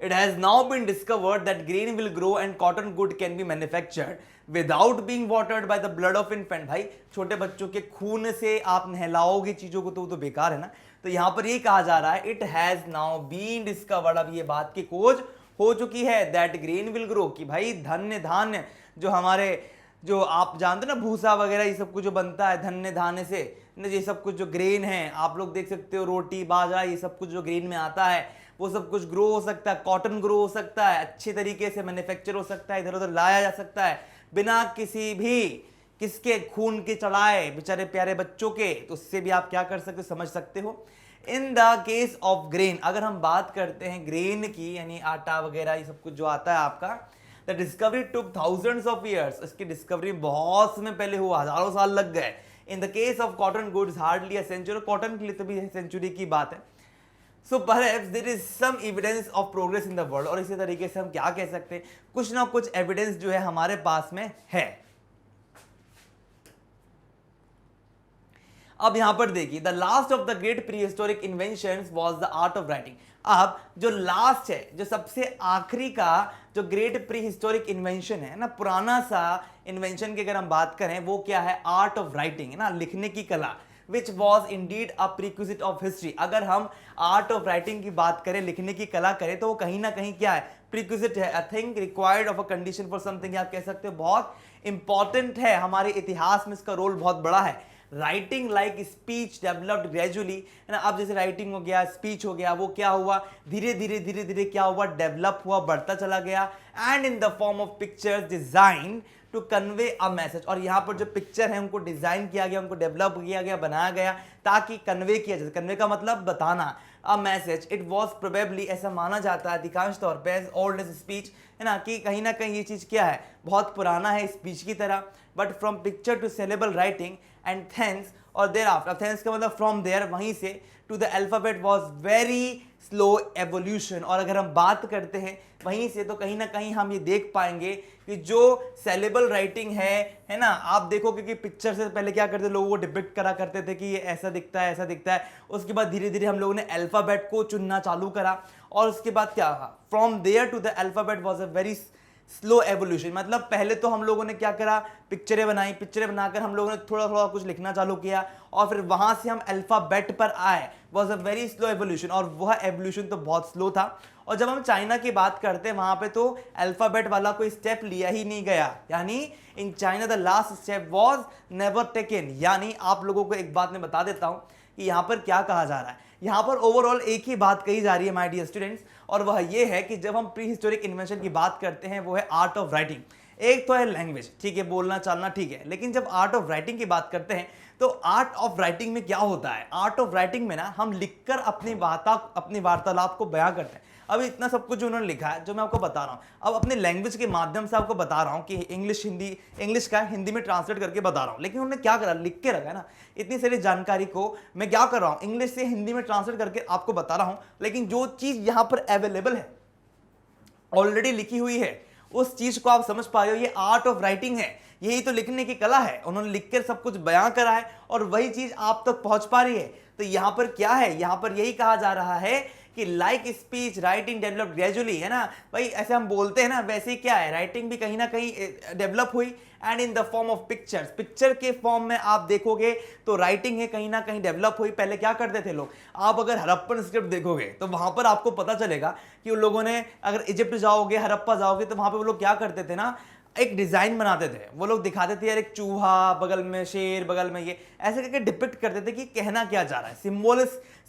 It has now been discovered that grain will grow and cotton good can be manufactured without being watered by the blood of infant। भाई छोटे बच्चों के खून से आप नहलाओगे चीजों को तो वो तो बेकार है ना। तो यहां पर ये कहा जा रहा है, it has now been discovered, अब ये बात की खोज हो चुकी है, दैट ग्रेन विल ग्रो, कि भाई धन्य धान्य जो हमारे, जो आप जानते हो ना, भूसा वगैरह ये सब कुछ जो बनता है धन्य धान्य से, ये सब कुछ जो ग्रेन है, आप लोग देख सकते हो, रोटी बाजरा ये सब कुछ जो ग्रेन में आता है, वो सब कुछ ग्रो हो सकता है, कॉटन ग्रो हो सकता है, अच्छे तरीके से मैन्युफैक्चर हो सकता है, इधर उधर लाया जा सकता है बिना किसी भी किसके खून के चढ़ाए, बेचारे प्यारे बच्चों के। तो उससे भी आप क्या कर सकते हो, समझ सकते हो। इन द केस ऑफ ग्रेन, अगर हम बात करते हैं ग्रेन की, यानी आटा वगैरह ये सब कुछ जो आता है आपका, the discovery took thousands of years, इसकी डिस्कवरी बहुत समय पहले हुआ, हजारों साल लग गए। In the case of cotton goods hardly a century, cotton के लिए तो भी सेंचुरी की बात है। So perhaps there is some evidence of progress in the world, और इसी तरीके से हम क्या कह सकते हैं, कुछ ना कुछ एविडेंस जो है हमारे पास में है। अब यहां पर देखिए, the last of the great pre historic invention was the art of writing. अब जो लास्ट है, जो सबसे आखिरी का जो ग्रेट प्री हिस्टोरिक इन्वेंशन है ना, पुराना सा इन्वेंशन की अगर हम बात करें, वो क्या है? आर्ट ऑफ राइटिंग है ना, लिखने की कला, which was indeed a prerequisite of history. अगर हम आर्ट ऑफ राइटिंग की बात करें, लिखने की कला करें, तो वो कहीं ना कहीं क्या है? प्रीक्विजिट है, a thing required of a condition for something, आप कह सकते हो बहुत इंपॉर्टेंट है, हमारे इतिहास में इसका रोल बहुत बड़ा है। Writing like speech developed gradually, है ना। अब जैसे राइटिंग हो गया, स्पीच हो गया, वो क्या हुआ? धीरे धीरे क्या हुआ? डेवलप हुआ, बढ़ता चला गया। And in the form of pictures design to convey a message. और यहाँ पर जो पिक्चर है उनको डिजाइन किया गया, उनको डेवलप किया गया, बनाया गया ताकि कन्वे किया जाए। कन्वे का मतलब बताना, अ मैसेज। इट वॉज प्रोबेबली, ऐसा माना जाता है अधिकांश तौर पे, एज ओल्ड एज स्पीच, है ना, कि कहीं ना कहीं ये चीज क्या है? बहुत पुराना है स्पीच की तरह। But from picture to syllable writing and thence, और देयर आफ्टर, थेंस का मतलब फ्रॉम देयर, वहीं से, to the alphabet was very slow evolution. और अगर हम बात करते हैं वहीं से, तो कहीं ना कहीं हम ये देख पाएंगे कि जो सेलेबल राइटिंग है ना, आप देखोगे कि पिक्चर से पहले क्या करते, लोगों को डिपिक्ट करा करते थे कि ये ऐसा दिखता है, ऐसा दिखता है। उसके बाद धीरे धीरे हम लोगों ने अल्फाबेट को चुनना चालू करा, और उसके बाद क्या हुआ? From there to the alphabet was a very slow evolution. मतलब पहले तो हम लोगों ने क्या करा? पिक्चरें बनाई, पिक्चरें बनाकर हम लोगों ने थोड़ा थोड़ा कुछ लिखना चालू किया, और फिर वहां से हम अल्फाबेट पर आए। Was a very slow evolution, और वह एवोल्यूशन तो बहुत स्लो था। और जब हम चाइना की बात करते हैं, वहां पे तो अल्फाबेट वाला कोई स्टेप लिया ही नहीं गया, यानी in China the last step was never taken. यानी आप लोगों को एक बात मैं बता देता हूं कि यहां पर क्या कहा जा रहा है। यहां पर ओवरऑल एक ही बात कही जा रही है माय डियर स्टूडेंट्स, और वह ये है कि जब हम प्री हिस्टोरिक इन्वेंशन की बात करते हैं, वो है आर्ट ऑफ राइटिंग। एक तो है लैंग्वेज, ठीक है, बोलना चालना, ठीक है, लेकिन जब आर्ट ऑफ राइटिंग की बात करते हैं, तो आर्ट ऑफ राइटिंग में क्या होता है? आर्ट ऑफ राइटिंग में ना हम लिखकर अपनी वार्तालाप को बयां करते हैं। अभी इतना सब कुछ जो उन्होंने लिखा है, जो मैं आपको बता रहा हूं, अब अपने लैंग्वेज के माध्यम से आपको बता रहा हूं कि इंग्लिश का हिंदी में ट्रांसलेट करके बता रहा हूं, लेकिन उन्होंने क्या करा? लिख के रखा है ना। इतनी सारी जानकारी को मैं क्या कर रहा हूं? इंग्लिश से हिंदी में ट्रांसलेट करके आपको बता रहा हूं, लेकिन जो चीज यहां पर अवेलेबल है, ऑलरेडी लिखी हुई है, उस चीज को आप समझ पा रहे हो, ये आर्ट ऑफ राइटिंग है। यही तो लिखने की कला है। उन्होंने लिखकर सब कुछ बयां करा है, और वही चीज आप तक पहुंच पा रही है। तो यहां पर क्या है? यहां पर यही कहा जा रहा है कि like speech writing develop gradually, है ना भाई, ऐसे हम बोलते हैं ना, वैसे ही क्या है? राइटिंग भी कहीं ना कहीं डेवलप हुई, and in the form of pictures, picture के फॉर्म में आप देखोगे तो राइटिंग है कहीं ना कहीं डेवलप हुई। पहले क्या करते थे लोग? आप अगर हड़प्पन स्क्रिप्ट देखोगे तो वहां पर आपको पता चलेगा कि उन लोगों ने, अगर इजिप्ट जाओगे, हड़प्पा जाओगे, तो वहां पर वो लोग क्या करते थे ना, एक डिजाइन बनाते थे। वो लोग दिखाते थे यार, एक चूहा, बगल में शेर, बगल में ये, ऐसे करके डिपिक्ट करते थे कि कहना क्या जा रहा है।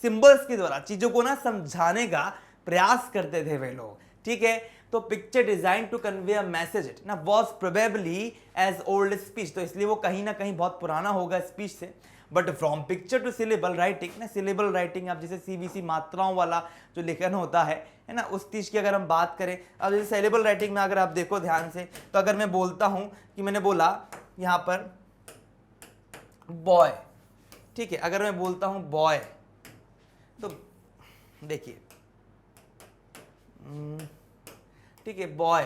सिंबल्स के द्वारा चीजों को ना समझाने का प्रयास करते थे वे लोग, ठीक है। तो picture designed to convey a message it ना was probably as old speech, तो इसलिए वो कहीं ना कहीं बहुत पुराना होगा स्पीच से। But from picture two syllable writing ना, सिलेबल राइटिंग आप जैसे सीबीसी मात्राओं वाला जो लेखन होता है ना, उस चीज की अगर हम बात करें, अब जैसे सिलेबल राइटिंग में अगर आप देखो ध्यान से, तो अगर मैं बोलता हूं कि मैंने बोला यहां पर बॉय, ठीक है, अगर मैं बोलता हूं बॉय, तो देखिए, ठीक है, बॉय,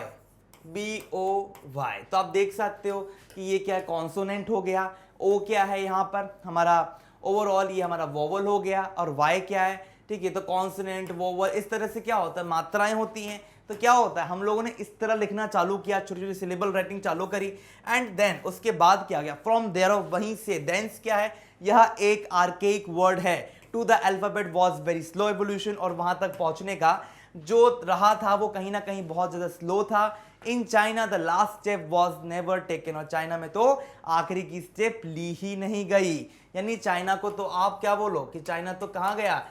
BOY, तो आप देख सकते हो कि ये क्या है? कॉन्सोनेंट हो गया। ओ क्या है यहाँ पर? हमारा ओवरऑल ये हमारा वोवल हो गया, और वाई क्या है? ठीक है, तो कॉन्सोनेंट, वोवल, इस तरह से क्या होता है? मात्राएं होती हैं। तो क्या होता है? हम लोगों ने इस तरह लिखना चालू किया, छोटी छोटी सिलेबल राइटिंग चालू करी, एंड देन उसके बाद क्या गया? फ्रॉम देयर, वहीं से, देंस क्या है? यह एक आर्केइक वर्ड है। To the alphabet was very slow evolution, और वहां तक पहुंचने का जो रहा था वो कहीं ना कहीं बहुत ज्यादा स्लो था। In China the last step was never taken, और चाइना में तो आखिरी की स्टेप ली ही नहीं गई। यानी चाइना को तो आप क्या बोलो कि चाइना तो कहाँ गया?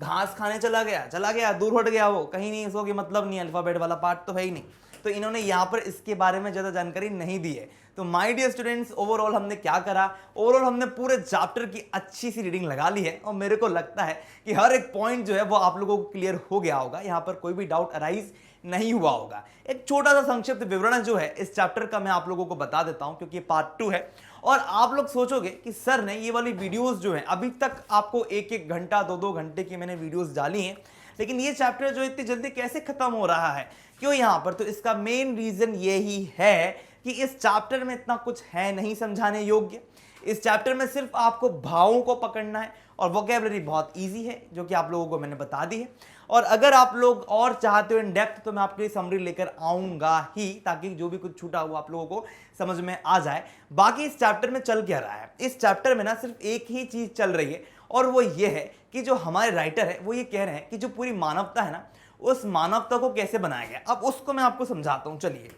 घास खाने चला गया, दूर हट गया, वो कहीं नहीं, इसको कि मतलब नहीं, अल्फाबेट वाला पार्ट तो है ही नहीं। तो इन्होंने यहाँ पर इसके बारे में ज्यादा जानकारी नहीं दी है। तो माय डियर स्टूडेंट्स, ओवरऑल हमने क्या करा? ओवरऑल हमने पूरे चैप्टर की अच्छी सी रीडिंग लगा ली है, और मेरे को लगता है कि हर एक पॉइंट जो है वो आप लोगों को क्लियर हो गया होगा। यहाँ पर कोई भी डाउट अराइज नहीं हुआ होगा। एक छोटा सा संक्षिप्त विवरण जो है इस चैप्टर का मैं आप लोगों को बता देता हूं, क्योंकि ये पार्ट 2 है। और आप लोग सोचोगे कि सर ने ये वाली वीडियोस जो है, अभी तक आपको 1-1 घंटा 2-2 घंटे की मैंने वीडियोस डाली हैं, लेकिन ये चैप्टर जो इतनी जल्दी कैसे खत्म हो रहा है, क्यों यहां पर? तो इसका मेन रीजन यही है कि इस चैप्टर में इतना कुछ है नहीं समझाने योग्य। इस चैप्टर में सिर्फ आपको भावों को पकड़ना है और वोकैबुलरी बहुत इजी है जो कि आप लोगों को मैंने बता दी है। और अगर आप लोग और चाहते हो इन डेप्थ तो मैं आपके लिए समरी लेकर आऊंगा ही, ताकि जो भी कुछ छूटा हुआ आप लोगों को समझ में आ जाए। बाकी इस चैप्टर में चल क्या रहा है, इस चैप्टर में ना सिर्फ एक ही चीज चल रही है और वो ये है कि जो हमारे राइटर है वो ये कह रहे हैं कि जो पूरी मानवता है ना, उस मानवता को कैसे बनाया गया। अब उसको मैं आपको समझाता हूं, चलिए।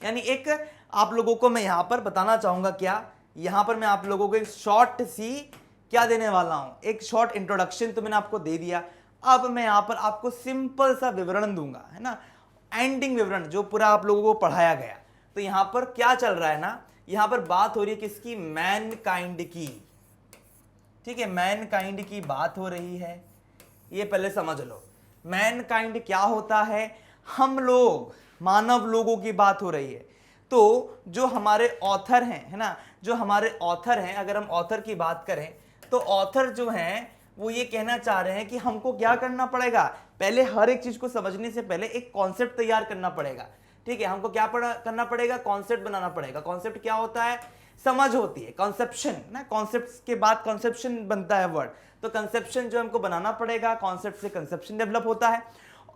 यानी एक आप लोगों को मैं यहां पर बताना चाहूंगा, क्या यहां पर मैं आप लोगों को एक शॉर्ट सी क्या देने वाला हूं, एक शॉर्ट इंट्रोडक्शन तो मैंने आपको दे दिया। अब मैं यहां पर आपको सिंपल सा विवरण दूंगा, है ना, एंडिंग विवरण जो पूरा आप लोगों को पढ़ाया गया। तो यहां पर क्या चल रहा है ना, यहां पर बात हो रही है किसकी, मैनकाइंड की। ठीक है, मैनकाइंड की बात हो रही है, ये पहले समझ लो। मैनकाइंड क्या होता है, हम लोग मानव लोगों की बात हो रही है। तो जो हमारे ऑथर हैं, है ना, जो हमारे ऑथर हैं, अगर हम ऑथर की बात करें तो ऑथर जो हैं वो ये कहना चाह रहे हैं कि हमको क्या करना पड़ेगा, पहले हर एक चीज को समझने से पहले एक कॉन्सेप्ट तैयार करना पड़ेगा। ठीक है, हमको क्या करना पड़ेगा, कॉन्सेप्ट बनाना पड़ेगा। कॉन्सेप्ट क्या होता है, समझ होती है, कॉन्सेप्शन ना, कॉन्सेप्ट के बाद कॉन्सेप्शन बनता है वर्ड। तो कंसेप्शन जो हमको बनाना पड़ेगा, कॉन्सेप्ट से कंसेप्शन डेवलप होता है।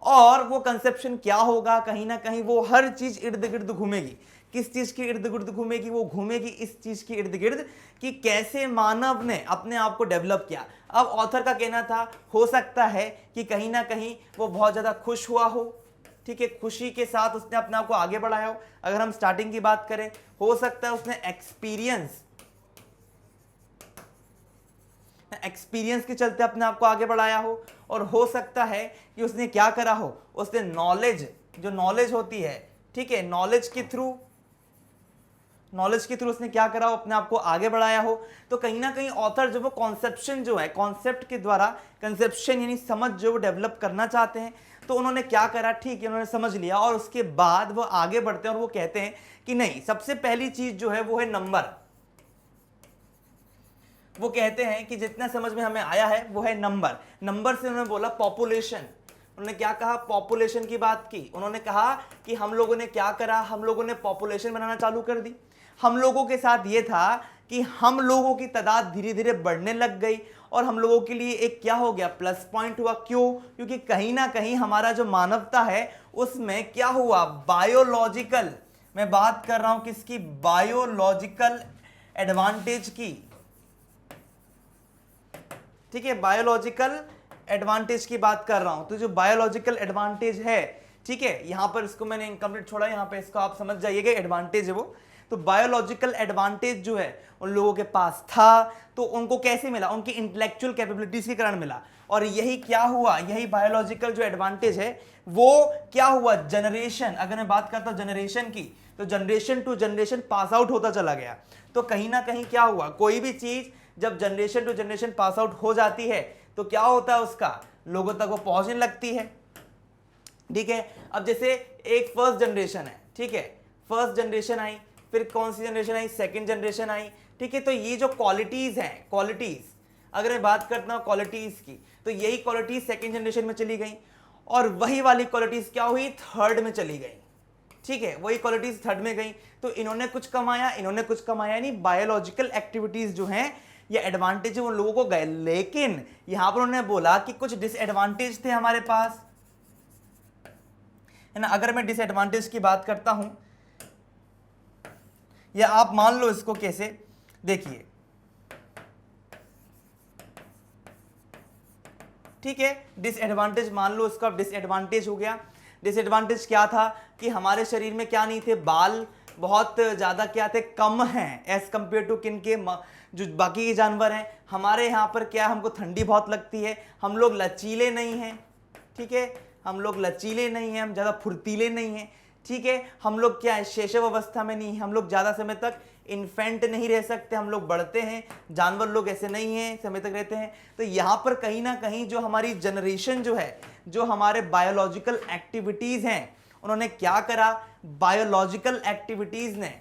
और वो कंसेप्शन क्या होगा, कहीं ना कहीं वो हर चीज इर्द गिर्द घूमेगी। किस चीज के इर्द गिर्द घूमेगी, वो घूमेगी इस चीज के इर्द गिर्द कि कैसे मानव ने अपने आप को डेवलप किया। अब ऑथर का कहना था, हो सकता है कि कहीं ना कहीं वो बहुत ज्यादा खुश हुआ हो, ठीक है, खुशी के साथ उसने अपने आप को आगे बढ़ाया हो। अगर हम स्टार्टिंग की बात करें, हो सकता है उसने एक्सपीरियंस के चलते अपने आप को आगे बढ़ाया हो। और हो सकता है कि उसने क्या करा हो, उसने नॉलेज, जो नॉलेज होती है, ठीक है, नॉलेज के थ्रू उसने क्या करा हो, अपने आप को आगे बढ़ाया हो। तो कहीं ना कहीं ऑथर जो वो कॉन्सेप्शन जो है, कॉन्सेप्ट के द्वारा कंसेप्शन यानी समझ जो डेवलप करना चाहते हैं, तो उन्होंने क्या करा, ठीक है, उन्होंने समझ लिया और उसके बाद वो आगे बढ़ते हैं और वो कहते हैं कि नहीं, सबसे पहली चीज जो है वो है नंबर। वो कहते हैं कि जितना समझ में हमें आया है वो है नंबर। नंबर से उन्होंने बोला पॉपुलेशन। उन्होंने क्या कहा, पॉपुलेशन की बात की। उन्होंने कहा कि हम लोगों ने क्या करा, हम लोगों ने पॉपुलेशन बनाना चालू कर दी। हम लोगों के साथ ये था कि हम लोगों की तादाद धीरे धीरे बढ़ने लग गई और हम लोगों के लिए एक क्या हो गया, प्लस पॉइंट हुआ। क्यों, क्योंकि कहीं ना कहीं हमारा जो मानवता है उसमें क्या हुआ, बायोलॉजिकल, मैं बात कर रहा हूं किसकी, बायोलॉजिकल एडवांटेज की। ठीक है, बायोलॉजिकल एडवांटेज की बात कर रहा हूं। तो जो बायोलॉजिकल एडवांटेज है, ठीक है, यहां पर इसको मैंने इनकम्प्लीट छोड़ा, यहां पे इसको आप समझ जाइएगा, एडवांटेज है वो। तो बायोलॉजिकल एडवांटेज जो है उन लोगों के पास था, तो उनको कैसे मिला, उनकी इंटेलेक्चुअल कैपेबिलिटीज के कारण मिला। और यही क्या हुआ, यही बायोलॉजिकल जो एडवांटेज है वो क्या हुआ, जनरेशन, अगर मैं बात करता हूं जनरेशन की, तो generation to generation pass out होता चला गया। तो कहीं ना कहीं क्या हुआ, कोई भी चीज जब generation to generation pass out हो जाती है तो क्या होता है, उसका लोगों तक वो पहुंचने लगती है। ठीक है, अब जैसे एक फर्स्ट जनरेशन है, ठीक है, फर्स्ट जनरेशन आई, फिर कौन सी जनरेशन आई, सेकंड जनरेशन आई। ठीक है, तो ये जो क्वालिटीज हैं, क्वालिटीज अगर मैं बात करता हूं क्वालिटीज की, तो यही क्वालिटीज सेकंड जनरेशन में चली गई और वही वाली क्वालिटीज क्या हुई, थर्ड में चली गई। ठीक है, वही क्वालिटीज थर्ड में गई, तो इन्होंने कुछ कमाया, इन्होंने कुछ कमाया, यानी बायोलॉजिकल एक्टिविटीज जो हैं ये एडवांटेज है उन लोगों को गए। लेकिन यहां पर उन्होंने बोला कि कुछ डिसएडवांटेज थे हमारे पास, है ना। अगर मैं डिसएडवांटेज की बात करता हूं, या आप मान लो इसको कैसे, देखिए, ठीक है, डिसएडवांटेज मान लो इसका डिसएडवांटेज हो गया। डिसएडवांटेज क्या था कि हमारे शरीर में क्या नहीं थे, बाल बहुत ज्यादा क्या थे, कम हैं एज कंपेयर टू किन के, जो बाकी के जानवर हैं। हमारे यहाँ पर क्या, हमको ठंडी बहुत लगती है, हम लोग लचीले नहीं हैं। ठीक है, हम लोग लचीले नहीं हैं, हम ज़्यादा फुर्तीले नहीं हैं। ठीक है, हम लोग क्या है, शैशव अवस्था में नहीं है, हम लोग ज़्यादा समय तक इन्फेंट नहीं रह सकते, हम लोग बढ़ते हैं। जानवर लोग ऐसे नहीं हैं, समय तक रहते हैं। तो यहाँ पर कहीं ना कहीं जो हमारी जनरेशन जो है, जो हमारे बायोलॉजिकल एक्टिविटीज़ हैं, उन्होंने क्या करा, बायोलॉजिकल एक्टिविटीज़ ने,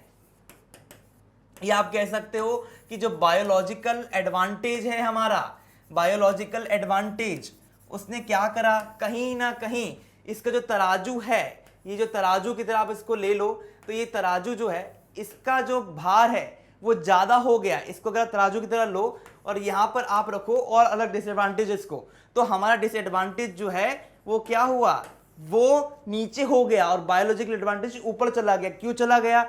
या आप कह सकते हो कि जो बायोलॉजिकल एडवांटेज है हमारा, बायोलॉजिकल एडवांटेज, उसने क्या करा, कहीं ना कहीं इसका जो तराजू है, ये जो तराजू की तरह आप इसको ले लो, तो ये तराजू जो है, इसका जो भार है वो ज्यादा हो गया, इसको अगर तराजू की तरह लो और यहां पर आप रखो और अलग डिसएडवांटेजेस को, तो हमारा डिसएडवांटेज जो है वो क्या हुआ, वो नीचे हो गया और बायोलॉजिकल एडवांटेज ऊपर चला गया। क्यों चला गया?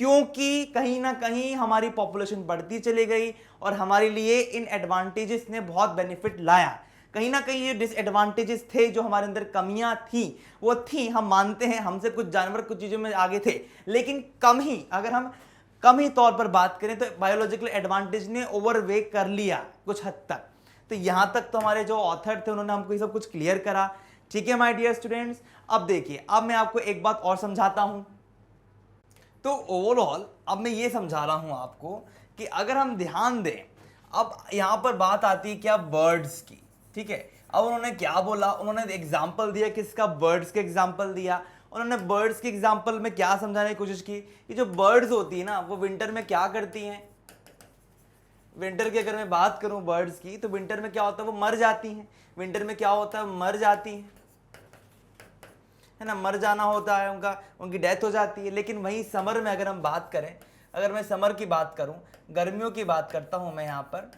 क्योंकि कहीं ना कहीं हमारी पॉपुलेशन बढ़ती चली गई और हमारे लिए इन एडवांटेजेस ने बहुत बेनिफिट लाया। कहीं ना कहीं ये डिसएडवांटेजेस थे, जो हमारे अंदर कमियां थी वो थी, हम मानते हैं, हमसे कुछ जानवर कुछ चीजों में आगे थे, लेकिन कम ही, अगर हम कम ही तौर पर बात करें तो बायोलॉजिकल एडवांटेज ने ओवरवेक कर लिया कुछ हद तक। तो यहां तक तो हमारे जो ऑथर थे उन्होंने हमको ये सब कुछ क्लियर करा। ठीक है माय डियर स्टूडेंट्स, अब देखिए, अब मैं आपको एक बात और समझाता हूं। तो ओवरऑल अब मैं ये समझा रहा हूं आपको कि अगर हम ध्यान दें, अब यहां पर बात आती है क्या, बर्ड्स की। ठीक है, अब उन्होंने क्या बोला, उन्होंने एग्जाम्पल दिया, किसका, बर्ड्स के एग्जाम्पल दिया। उन्होंने बर्ड्स के एग्जाम्पल में क्या समझाने की कोशिश की कि जो बर्ड्स होती है ना वो विंटर में क्या करती हैं। विंटर की अगर मैं बात करूं बर्ड्स की, तो विंटर में क्या होता है, वो मर जाती हैं। विंटर में क्या होता है, मर जाती हैं, है ना, मर जाना होता है उनका, उनकी डेथ हो जाती है। लेकिन वहीं समर में अगर हम बात करें, अगर मैं समर की बात करूं, गर्मियों की बात करता हूं मैं यहां पर,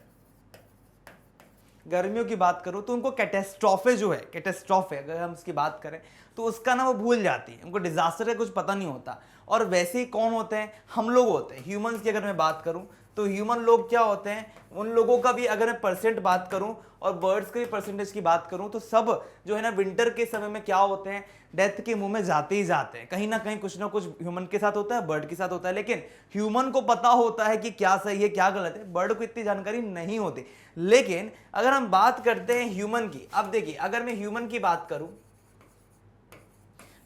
गर्मियों की बात करूं तो उनको कैटेस्ट्रॉफे जो है, कैटेस्ट्रॉफे अगर हम उसकी बात करें तो उसका ना वो भूल जाती है, उनको डिजास्टर का कुछ पता नहीं होता। और वैसे ही कौन होते हैं, हम लोग होते हैं, ह्यूमंस की अगर मैं बात करूं तो ह्यूमन लोग क्या होते हैं, उन लोगों का भी अगर मैं परसेंट बात करूं और बर्ड्स के भी परसेंटेज की बात करूं तो सब जो है ना विंटर के समय में क्या होते हैं, डेथ के मुंह में जाते ही जाते हैं। कहीं ना कहीं कुछ ना कुछ ह्यूमन के साथ होता है, बर्ड के साथ होता है, लेकिन ह्यूमन को पता होता है कि क्या सही है क्या गलत है, बर्ड को इतनी जानकारी नहीं होती। लेकिन अगर हम बात करते हैं ह्यूमन की, अब देखिए अगर मैं ह्यूमन की बात करूं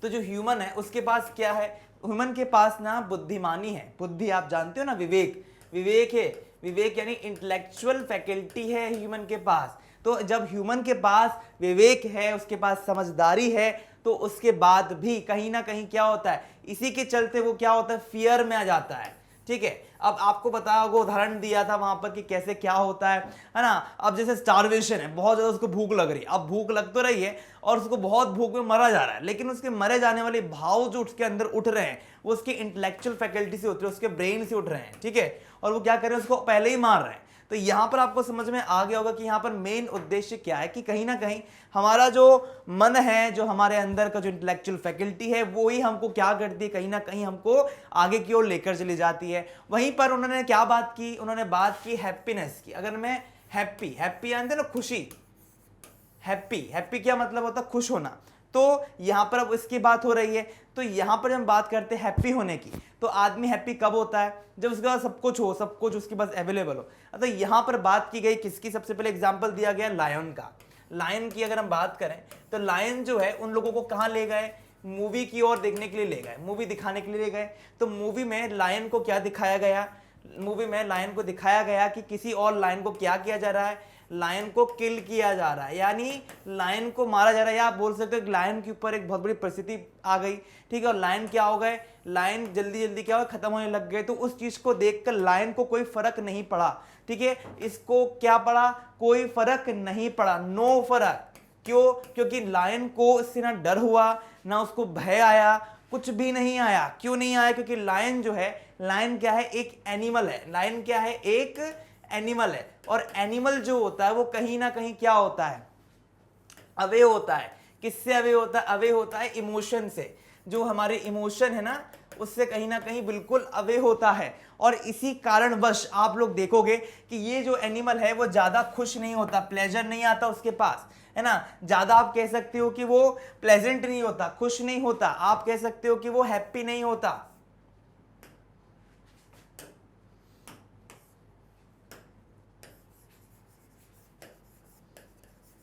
तो जो ह्यूमन है उसके पास क्या है, ह्यूमन के पास ना बुद्धिमानी है। बुद्धि आप जानते हो ना, विवेक, विवेक है, विवेक यानी इंटेलेक्चुअल फैकल्टी है ह्यूमन के पास। तो जब ह्यूमन के पास विवेक है, उसके पास समझदारी है, तो उसके बाद भी कहीं ना कहीं क्या होता है, इसी के चलते वो क्या होता है, फियर में आ जाता है। ठीक है, अब आपको बताया होगा, उदाहरण दिया था वहां पर कि कैसे क्या होता है ना। अब जैसे स्टारवेशन है, बहुत ज्यादा उसको भूख लग रही है, अब भूख लग तो रही है और उसको बहुत भूख में मरा जा रहा है, लेकिन उसके मरे जाने वाले भाव जो उसके अंदर उठ रहे हैं वो उसकी इंटेलेक्चुअल फैकल्टी से उठ रहे हैं, उसके ब्रेन से उठ रहे हैं। ठीक है, और वो क्या कर रहे हैं, उसको पहले ही मार रहे हैं। तो यहां पर आपको समझ में आ गया होगा कि यहां पर मेन उद्देश्य क्या है, कि कहीं ना कहीं हमारा जो मन है, जो हमारे अंदर का जो इंटेलेक्चुअल फैकल्टी है, वो ही हमको क्या करती है, कहीं ना कहीं हमको आगे की ओर लेकर चली जाती है। वहीं पर उन्होंने क्या बात की, उन्होंने बात की हैप्पीनेस की। अगर मैं हैप्पी, हैप्पी जानते ना, खुशी, हैप्पी, हैप्पी क्या मतलब होता है, खुश होना। तो यहां पर अब इसकी बात हो रही है, तो यहां पर हम बात करते हैं हैप्पी होने की, तो आदमी हैप्पी कब होता है, जब उसके पास सब कुछ हो, सब कुछ उसके पास अवेलेबल हो। तो यहां पर बात की गई किसकी, सबसे पहले एग्जांपल दिया गया लायन का। लायन की अगर हम बात करें तो लायन जो है उन लोगों को कहां ले गए, मूवी की ओर देखने के लिए ले गए, मूवी दिखाने के लिए ले गए। तो मूवी में लायन को क्या दिखाया गया, मूवी में लायन को दिखाया गया कि किसी और लायन को क्या किया जा रहा है, लायन को किल किया जा रहा है, यानी लायन को मारा जा रहा है। या आप बोल सकते हो कि लायन के ऊपर एक बहुत बड़ी परिस्थिति आ गई। ठीक है, और लायन क्या हो गए, लायन जल्दी जल्दी क्या हो, खत्म होने लग गए। तो उस चीज को देखकर लायन को कोई फर्क नहीं पड़ा। ठीक है, इसको क्या पड़ा, कोई फर्क नहीं पड़ा, नो फर्क। क्यों, क्योंकि लायन को इससे ना डर हुआ, ना उसको भय आया, कुछ भी नहीं आया। क्यों नहीं आया, क्योंकि लायन जो है, लायन क्या है, एक एनिमल है। लायन क्या है, एक एनिमल है। और एनिमल जो होता है वो कहीं ना कहीं क्या होता है, अवे होता है। किससे अवे होता है, अवे होता है इमोशन से। जो हमारे इमोशन है ना, उससे कहीं ना कहीं बिल्कुल अवे होता है। और इसी कारणवश आप लोग देखोगे कि ये जो एनिमल है वो ज्यादा खुश नहीं होता, प्लेजर नहीं आता उसके पास, है ना। ज्यादा आप कह सकते हो कि वो प्लेजेंट नहीं होता, खुश नहीं होता, आप कह सकते हो कि वो हैप्पी नहीं होता।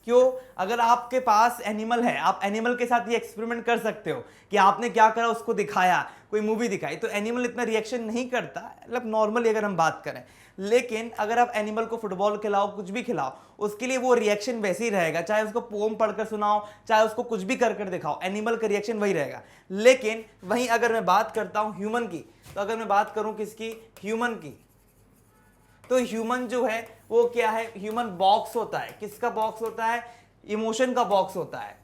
क्यों, अगर आपके पास एनिमल है, आप एनिमल के साथ ये एक्सपेरिमेंट कर सकते हो कि आपने क्या करा, उसको दिखाया, कोई मूवी दिखाई, तो एनिमल इतना रिएक्शन नहीं करता, मतलब नॉर्मली अगर हम बात करें। लेकिन अगर आप एनिमल को फुटबॉल खिलाओ, कुछ भी खिलाओ, उसके लिए वो रिएक्शन वैसे ही रहेगा, चाहे उसको पोम पढ़कर सुनाओ, चाहे उसको कुछ भी कर कर दिखाओ, एनिमल का रिएक्शन वही रहेगा। लेकिन वहीं अगर मैं बात करता हूं ह्यूमन की, तो अगर मैं बात करूं किसकी, ह्यूमन की, तो ह्यूमन जो है वो क्या है, ह्यूमन बॉक्स होता है। किसका बॉक्स होता है, इमोशन का बॉक्स होता है।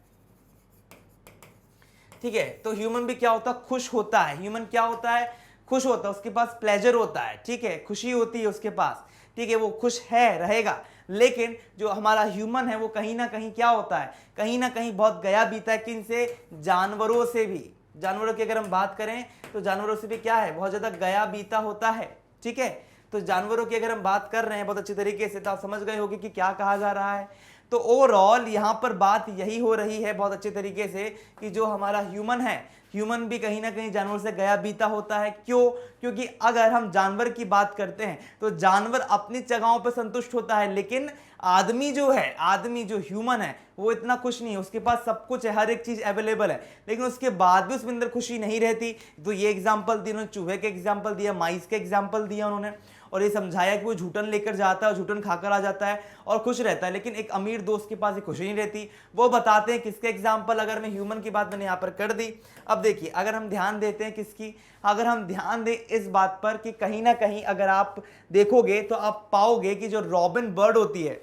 ठीक है, तो ह्यूमन भी क्या होता है, खुश होता है। ह्यूमन क्या होता है, खुश होता है, उसके पास प्लेजर होता है, ठीक है, खुशी होती है उसके पास, ठीक है, वो खुश है रहेगा। लेकिन जो हमारा ह्यूमन है वो कहीं ना कहीं क्या होता है, कहीं ना कहीं बहुत गया बीता है। किन से? जानवरों से भी। जानवरों की अगर हम बात करें तो जानवरों से भी क्या है, बहुत ज्यादा गया बीता होता है, ठीक है। तो जानवरों की अगर हम बात कर रहे हैं बहुत अच्छी तरीके से, तो आप समझ गए होंगे कि क्या कहा जा रहा है। तो ओवरऑल यहाँ पर बात यही हो रही है बहुत अच्छे तरीके से कि जो हमारा ह्यूमन है, ह्यूमन भी कहीं ना कहीं जानवर से गया बीता होता है। क्यों? क्योंकि अगर हम जानवर की बात करते हैं तो जानवर अपनी जगहों पर संतुष्ट होता है, लेकिन आदमी जो है, आदमी जो ह्यूमन है वो इतना खुश नहीं है। उसके पास सब कुछ है, हर एक चीज अवेलेबल है, लेकिन उसके बाद भी उसमें अंदर खुशी नहीं रहती। तो ये एग्जाम्पल दिया उन्होंने, चूहे के एग्जाम्पल दिया, माइस के एग्जाम्पल दिया उन्होंने, और ये समझाया कि वो झूठन लेकर जाता है और झूठन खाकर आ जाता है और खुश रहता है, लेकिन एक अमीर दोस्त के पास ये खुशी नहीं रहती। वो बताते हैं किसके एग्जाम्पल, अगर मैं ह्यूमन की बात मैंने यहाँ पर कर दी। अब देखिए, अगर हम ध्यान देते हैं किसकी, अगर हम ध्यान दें इस बात पर कि कहीं ना कहीं अगर आप देखोगे तो आप पाओगे कि जो रॉबिन बर्ड होती है,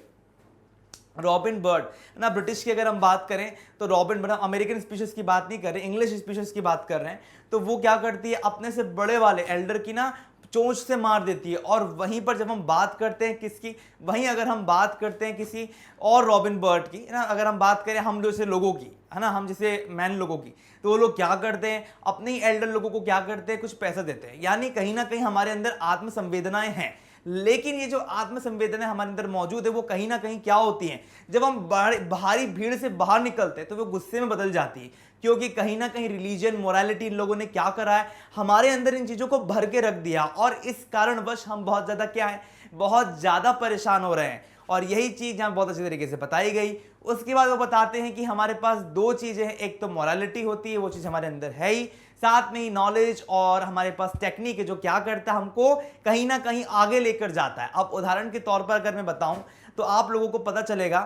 रॉबिन बर्ड ना, ब्रिटिश की अगर हम बात करें तो रॉबिन बर्ड, अमेरिकन स्पीशीज की बात नहीं कर रहे, इंग्लिश स्पीशीज की बात कर रहे हैं, तो वो क्या करती है, अपने से बड़े वाले एल्डर की ना चोंच से मार देती है। और वहीं पर जब हम बात करते हैं किसकी, वहीं अगर हम बात करते हैं किसी और रॉबिन बर्ड की ना, अगर हम बात करें हम जैसे लोगों की, है ना, हम जैसे मैन लोगों की, तो वो लोग क्या करते हैं, अपने ही एल्डर लोगों को क्या करते हैं, कुछ पैसा देते हैं। यानी कहीं ना कहीं हमारे अंदर आत्मसंवेदनाएं हैं, लेकिन ये जो आत्मसंवेदनाएं हमारे अंदर मौजूद है वो कहीं ना कहीं क्या होती हैं, जब हम बाहरी भीड़ से बाहर निकलते हैं तो वो गुस्से में बदल जाती है। क्योंकि कहीं ना कहीं रिलीजन, मोरालिटी, इन लोगों ने क्या करा है, हमारे अंदर इन चीजों को भर के रख दिया, और इस कारणवश हम बहुत ज्यादा क्या है, बहुत ज्यादा परेशान हो रहे हैं। और यही चीज यहां बहुत अच्छे तरीके से बताई गई। उसके बाद वो बताते हैं कि हमारे पास दो चीजें हैं, एक तो मोरालिटी होती है, वो चीज हमारे अंदर है ही, साथ में ही नॉलेज और हमारे पास टेक्निक है जो क्या करता है, हमको कहीं ना कहीं आगे लेकर जाता है। अब उदाहरण के तौर पर अगर मैं बताऊं तो आप लोगों को पता चलेगा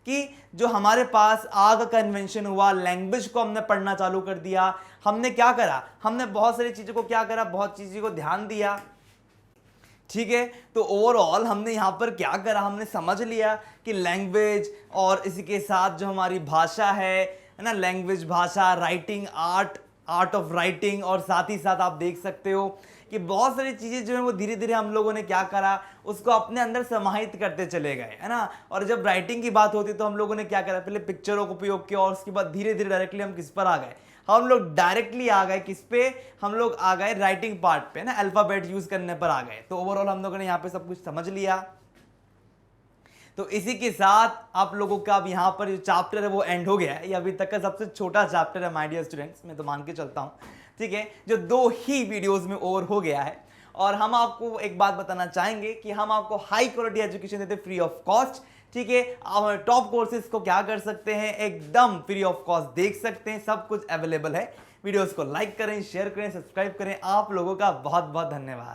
कि जो हमारे पास आग का इन्वेंशन हुआ, लैंग्वेज को हमने पढ़ना चालू कर दिया, हमने क्या करा, हमने बहुत सारी चीजों को क्या करा, बहुत चीजों को ध्यान दिया, ठीक है। तो ओवरऑल हमने यहाँ पर क्या करा, हमने समझ लिया कि लैंग्वेज और इसी के साथ जो हमारी भाषा है ना, लैंग्वेज, भाषा, राइटिंग, आर्ट ऑफ राइटिंग, और साथ ही साथ आप देख सकते हो कि बहुत सारी चीज़ें जो है वो धीरे धीरे हम लोगों ने क्या करा, उसको अपने अंदर समाहित करते चले गए, है ना। और जब राइटिंग की बात होती तो हम लोगों ने क्या करा, पहले पिक्चरों को उपयोग किया, और उसके बाद धीरे धीरे डायरेक्टली हम किस पर आ गए, हम लोग डायरेक्टली आ गए किस पे, हम लोग आ गए राइटिंग पार्ट पे ना, अल्फाबेट यूज करने पर आ गए। तो ओवरऑल हम लोगों ने यहाँ पे सब कुछ समझ लिया। तो इसी के साथ आप लोगों का अब यहाँ पर जो चैप्टर है वो एंड हो गया है। ये अभी तक का सबसे छोटा चैप्टर है माय डियर स्टूडेंट्स, मैं तो मान के चलता हूँ, ठीक है, जो 2 ही वीडियोस में ओवर हो गया है। और हम आपको एक बात बताना चाहेंगे कि हम आपको हाई क्वालिटी एजुकेशन देते फ्री ऑफ कॉस्ट, ठीक है। आप टॉप कोर्सेज को क्या कर सकते हैं, एकदम फ्री ऑफ कॉस्ट देख सकते हैं, सब कुछ अवेलेबल है। वीडियोस को लाइक करें, शेयर करें, सब्सक्राइब करें। आप लोगों का बहुत बहुत धन्यवाद।